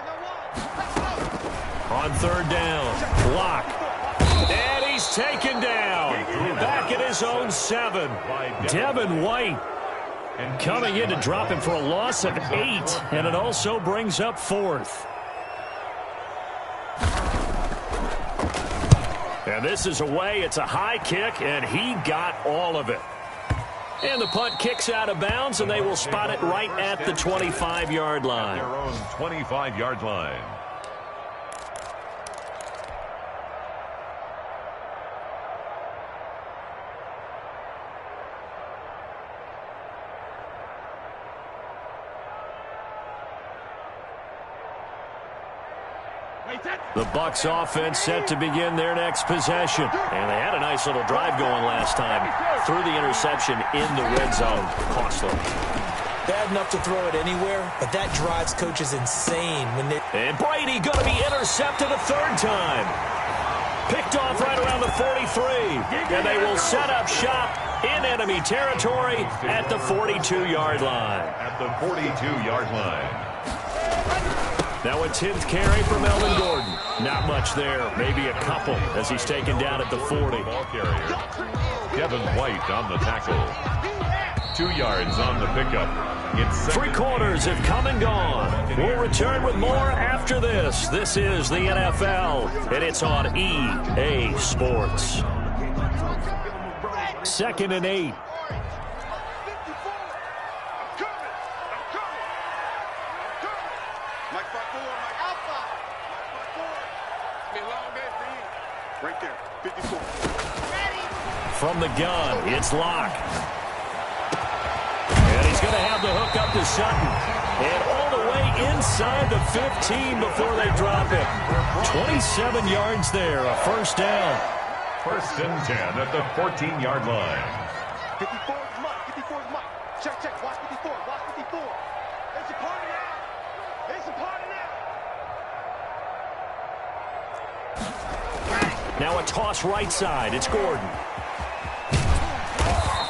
On 3rd down, Lock. And he's taken down. Back at his own 7. Devin White coming in to drop him for a loss of 8, and it also brings up 4th. And this is away. It's a high kick, and he got all of it. And the punt kicks out of bounds, and they will spot it right at the 25-yard line. Their own 25-yard line. The Bucs offense set to begin their next possession. And they had a nice little drive going last time. Threw the interception in the red zone. Costly. Bad enough to throw it anywhere, but that drives coaches insane when they... And Brady going to be intercepted a 3rd time. Picked off right around the 43. And they will set up shop in enemy territory at the 42-yard line. At the 42-yard line. Now a 10th carry for Melvin Gordon. Not much there. Maybe a couple as he's taken down at the 40. Ball carrier. Devin White on the tackle. 2 yards on the pickup. It's 3 quarters have come and gone. We'll return with more after this. This is the NFL, and it's on EA Sports. 2nd and 8. Right there, 54. From the gun, it's Lock. And he's going to have the hook up to Sutton. And all the way inside the 15 before they drop it. 27 yards there, a 1st down. 1st and 10 at the 14-yard line. 54 is Mike, 54 is Mike. Check, check, watch 54, watch 54. It's a party now. It's a party now. Now a toss right side. It's Gordon.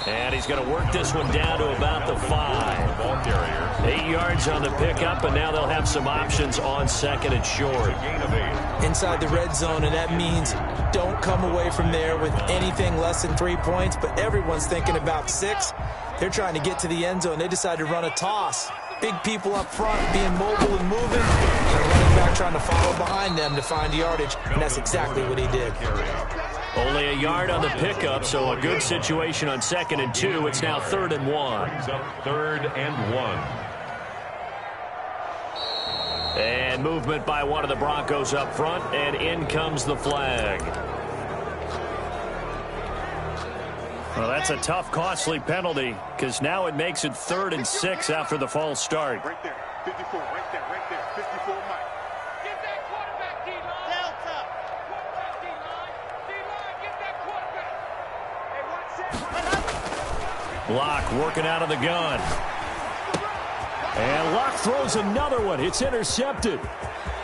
And he's going to work this one down to about the 5. Ball carrier. 8 yards on the pickup, and now they'll have some options on 2nd and short. Gain of 8. Inside the red zone, and that means don't come away from there with anything less than 3 points, but everyone's thinking about 6. They're trying to get to the end zone. They decide to run a toss. Big people up front being mobile and moving, and a running back trying to follow behind them to find yardage, and that's exactly what he did. Only a yard on the pickup, so a good situation on 2nd and 2. It's now 3rd and 1. Brings up 3rd and 1. And movement by one of the Broncos up front, and in comes the flag. Well, that's a tough, costly penalty, because now it makes it 3rd and 6 after the false start. Right there, 54, right there, 54, Mike. Get that quarterback, D-line. Delta. Quarterback, D-line. D-line, get that quarterback. Hey, watch it. Locke working out of the gun. And Locke throws another one. It's intercepted.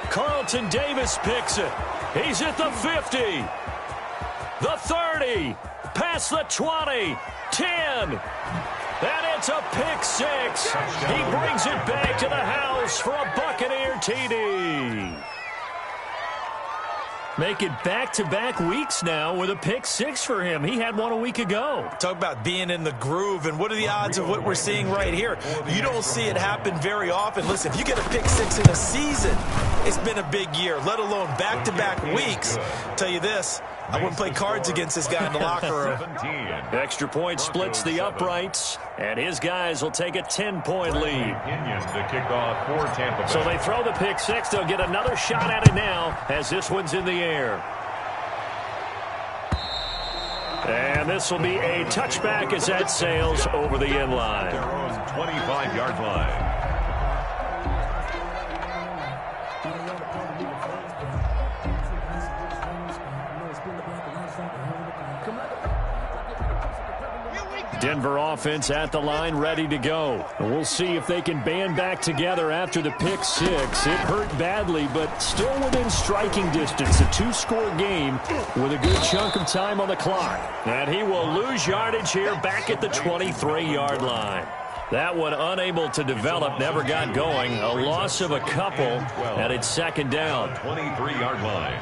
Carlton Davis picks it. He's at the 50. The 30. Past the 20. 10. And it's a pick 6. He brings it back to the house for a Buccaneer TD. Make it back-to-back weeks now with a pick 6 for him. He had one a week ago. Talk about being in the groove, and what are the odds of what we're seeing right here? You don't see it happen very often. Listen, if you get a pick 6 in a season, it's been a big year, let alone back-to-back weeks. I'll tell you this, I wouldn't play cards against this guy in the locker room. Extra point splits the uprights, and his guys will take a 10-point lead. To kick off for Tampa Bay. So they throw the pick 6. They'll get another shot at it now as this one's in the air. And this will be a touchback as that sails over the end line. Their own 25-yard line. Denver offense at the line, ready to go. We'll see if they can band back together after the pick 6. It hurt badly, but still within striking distance. A 2-score game with a good chunk of time on the clock. And he will lose yardage here back at the 23-yard line. That one unable to develop, never got going. A loss of a couple, and it's 2nd down. 23-yard line.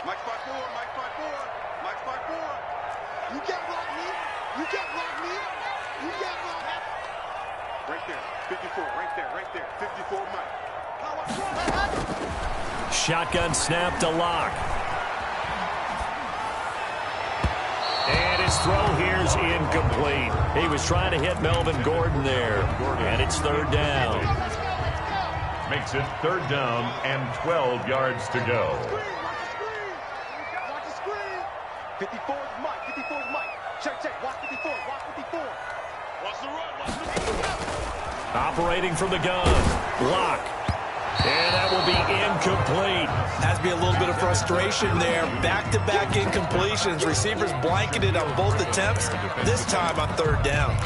Mike 5-4, Mike 5-4, Mike 5-4. You can't block me. You can't block me. You can't block me. Right there, 54, right there, 54, Mike. Shotgun snap to Locke. And his throw here's incomplete. He was trying to hit Melvin Gordon there. And it's 3rd down. Makes it 3rd down and 12 yards to go. Watch the screen. 54 is Mike, 54 is Mike. Check, watch 54, watch 54. Watch the run, watch the run. Operating from the gun. Locke. And that will be incomplete. Has to be a little bit of frustration there. Back-to-back incompletions. Receivers blanketed on both attempts, this time on 3rd down.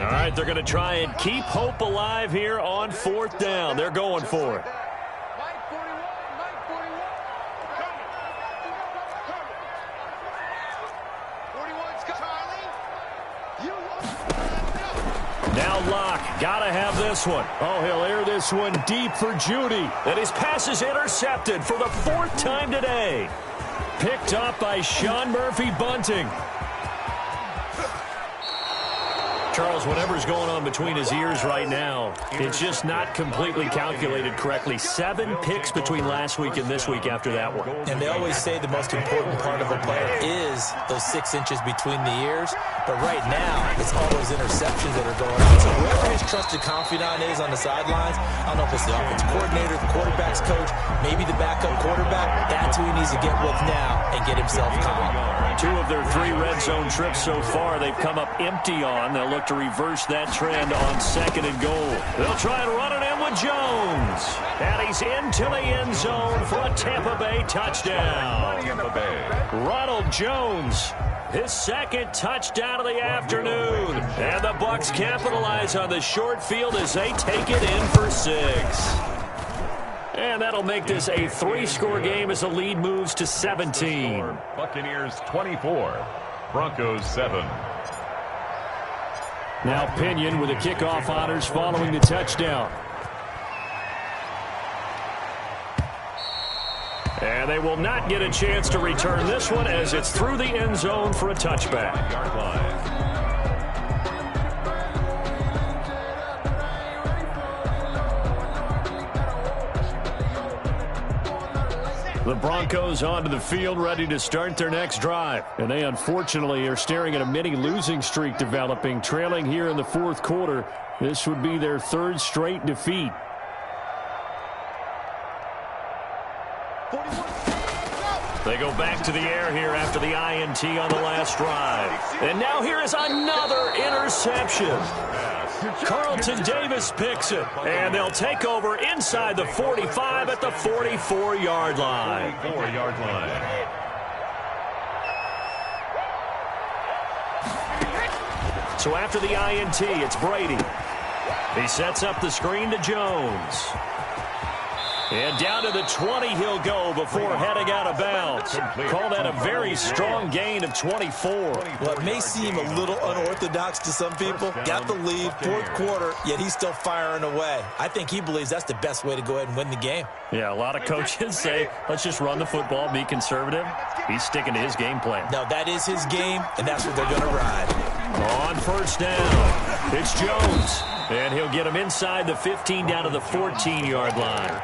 All right, they're going to try and keep hope alive here on 4th down. They're going for it. Now Locke, gotta have this one. Oh, he'll air this one deep for Judy. And his pass is intercepted for the 4th time today. Picked up by Sean Murphy-Bunting. Charles, whatever's going on between his ears right now, it's just not completely calculated correctly. 7 picks between last week and this week after that one. And they always say the most important part of a player is those 6 inches between the ears. But right now, it's all those interceptions that are going on. So whoever his trusted confidant is on the sidelines, I don't know if it's the offensive coordinator, the quarterback's coach, maybe the backup quarterback, that's who he needs to get with now and get himself calm. 2 of their 3 red zone trips so far, they've come up empty on. They'll look to reverse that trend on 2nd and goal. They'll try and run it in with Jones. And he's into the end zone for a Tampa Bay touchdown. Tampa Bay. Ronald Jones, his 2nd touchdown of the afternoon. And the Bucs capitalize on the short field as they take it in for 6. And that'll make this a 3-score game as the lead moves to 17. Buccaneers 24, Broncos 7. Now Pinion with the kickoff honors following the touchdown. And they will not get a chance to return this one as it's through the end zone for a touchback. Yard line. The Broncos onto the field ready to start their next drive. And they unfortunately are staring at a mini losing streak developing, trailing here in the fourth quarter. This would be their third straight defeat. They go back to the air here after the INT on the last drive. And now here is another interception. Carlton Davis picks it, and they'll take over inside the 45 at the 44-yard line. 44-yard line. So after the INT, it's Brady. He sets up the screen to Jones. And down to the 20 he'll go before heading out of bounds. Call that a very strong gain of 24. Well, it may seem a little unorthodox to some people. Got the lead, fourth quarter, yet he's still firing away. I think he believes that's the best way to go ahead and win the game. Yeah, a lot of coaches say, let's just run the football, be conservative. He's sticking to his game plan. No, that is his game, and that's what they're going to ride. On first down, it's Jones. And he'll get him inside the 15 down to the 14-yard line.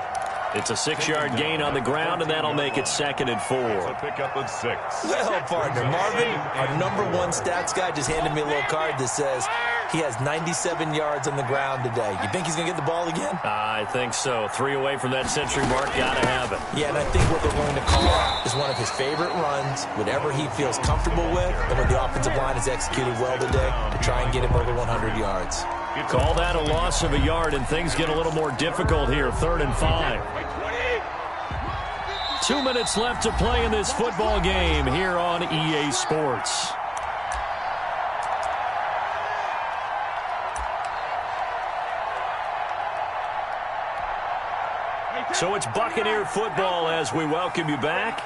It's a 6-yard gain on the ground, and that'll make it 2nd and 4. A pickup of 6. Well, partner, Marvin, our #1 stats guy, just handed me a little card that says he has 97 yards on the ground today. You think he's going to get the ball again? I think so. 3 away from that century mark. Got to have it. Yeah, and I think what they're going to call is one of his favorite runs, whatever he feels comfortable with, and what the offensive line has executed well today to try and get him over 100 yards. Call that a loss of a yard, and things get a little more difficult here. 3rd and 5. 2 minutes left to play in this football game here on EA Sports. So it's Buccaneer football as we welcome you back.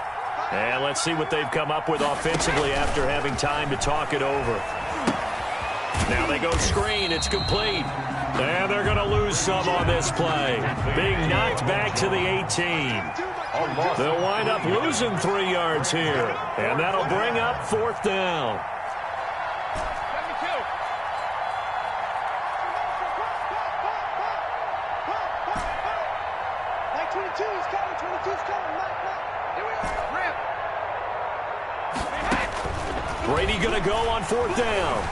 And let's see what they've come up with offensively after having time to talk it over. Now they go screen. It's complete. And they're going to lose some on this play. Being knocked back to the 18. They'll wind up losing 3 yards here. And that'll bring up 4th down. Brady going to go on 4th down.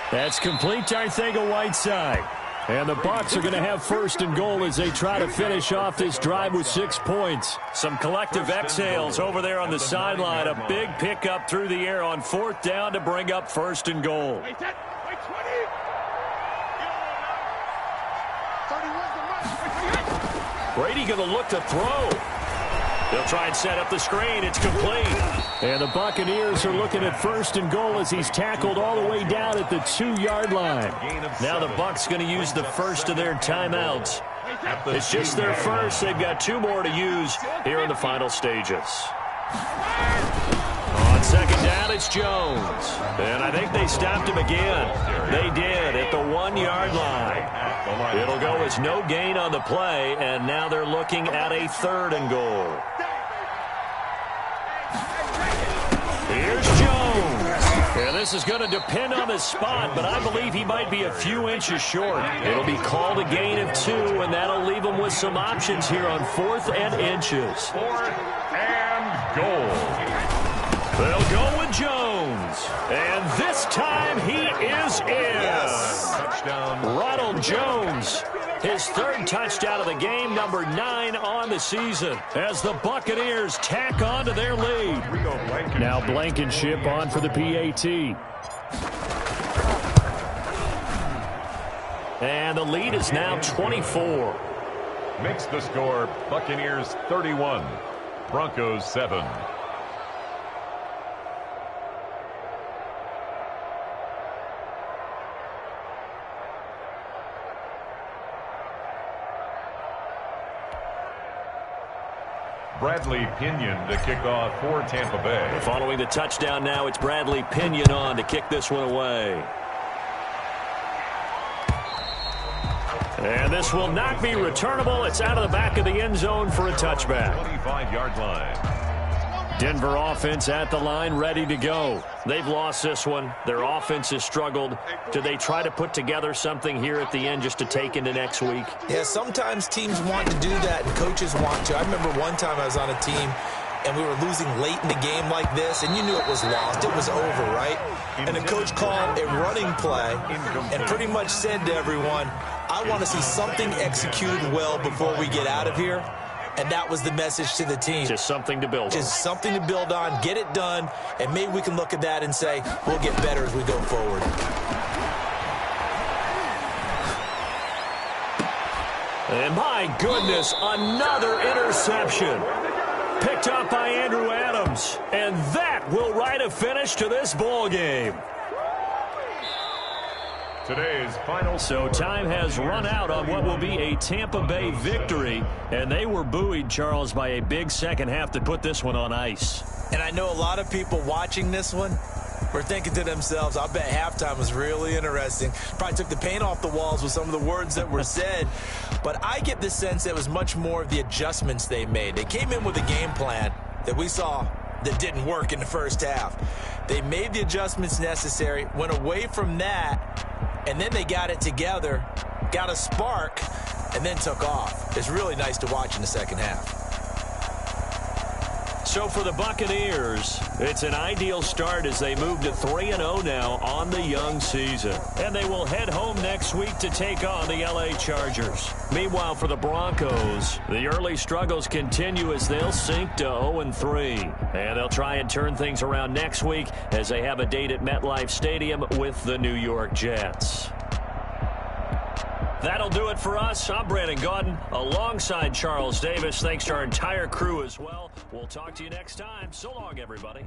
That's complete to Arcega-Whiteside. And the Bucs are going to have 1st and goal as they try to finish off this drive with 6 points. Some collective exhales over there on the sideline. A big pickup through the air on 4th down to bring up 1st and goal. Brady going to look to throw. They'll try and set up the screen. It's complete. And the Buccaneers are looking at 1st and goal as he's tackled all the way down at the 2-yard line. Now the Bucs going to use the first of their timeouts. It's just their first. They've got 2 more to use here in the final stages. On 2nd down, it's Jones. And I think they stopped him again. They did at the 1-yard line. It'll go as no gain on the play, and now they're looking at a 3rd and goal. Here's Jones. And this is going to depend on the spot, but I believe he might be a few inches short. It'll be called a gain of 2, and that'll leave him with some options here on 4th and inches. 4th and goal. They'll go with Jones. And this time he is in. Yes. Touchdown. Ronald Jones. His 3rd touchdown of the game, number 9 on the season, as the Buccaneers tack on to their lead. Now Blankenship on for the PAT. And the lead is now 24. Makes the score Buccaneers 31, Broncos 7. Bradley Pinion to kick off for Tampa Bay. Following the touchdown now, it's Bradley Pinion on to kick this one away. And this will not be returnable. It's out of the back of the end zone for a touchback. 25-yard line. Denver offense at the line, ready to go. They've lost this one. Their offense has struggled. Do they try to put together something here at the end just to take into next week? Yeah, sometimes teams want to do that and coaches want to. I remember one time I was on a team and we were losing late in the game like this, and you knew it was lost. It was over, right? And the coach called a running play and pretty much said to everyone, I want to see something executed well before we get out of here. And that was the message to the team. Just something to build on. Just something to build on, get it done, and maybe we can look at that and say, we'll get better as we go forward. And my goodness, another interception. Picked up by Andrew Adams. And that will write a finish to this ball game. Today's final. So time has run out on what will be a Tampa Bay victory. And they were buoyed, Charles, by a big second half to put this one on ice. And I know a lot of people watching this one were thinking to themselves, I bet halftime was really interesting. Probably took the paint off the walls with some of the words that were said. But I get the sense it was much more of the adjustments they made. They came in with a game plan that we saw that didn't work in the first half. They made the adjustments necessary, went away from that, and then they got it together, got a spark, and then took off. It's really nice to watch in the second half. So for the Buccaneers, it's an ideal start as they move to 3-0 now on the young season. And they will head home next week to take on the LA Chargers. Meanwhile, for the Broncos, the early struggles continue as they'll sink to 0-3. And they'll try and turn things around next week as they have a date at MetLife Stadium with the New York Jets. That'll do it for us. I'm Brandon Gaudin alongside Charles Davis. Thanks to our entire crew as well. We'll talk to you next time. So long, everybody.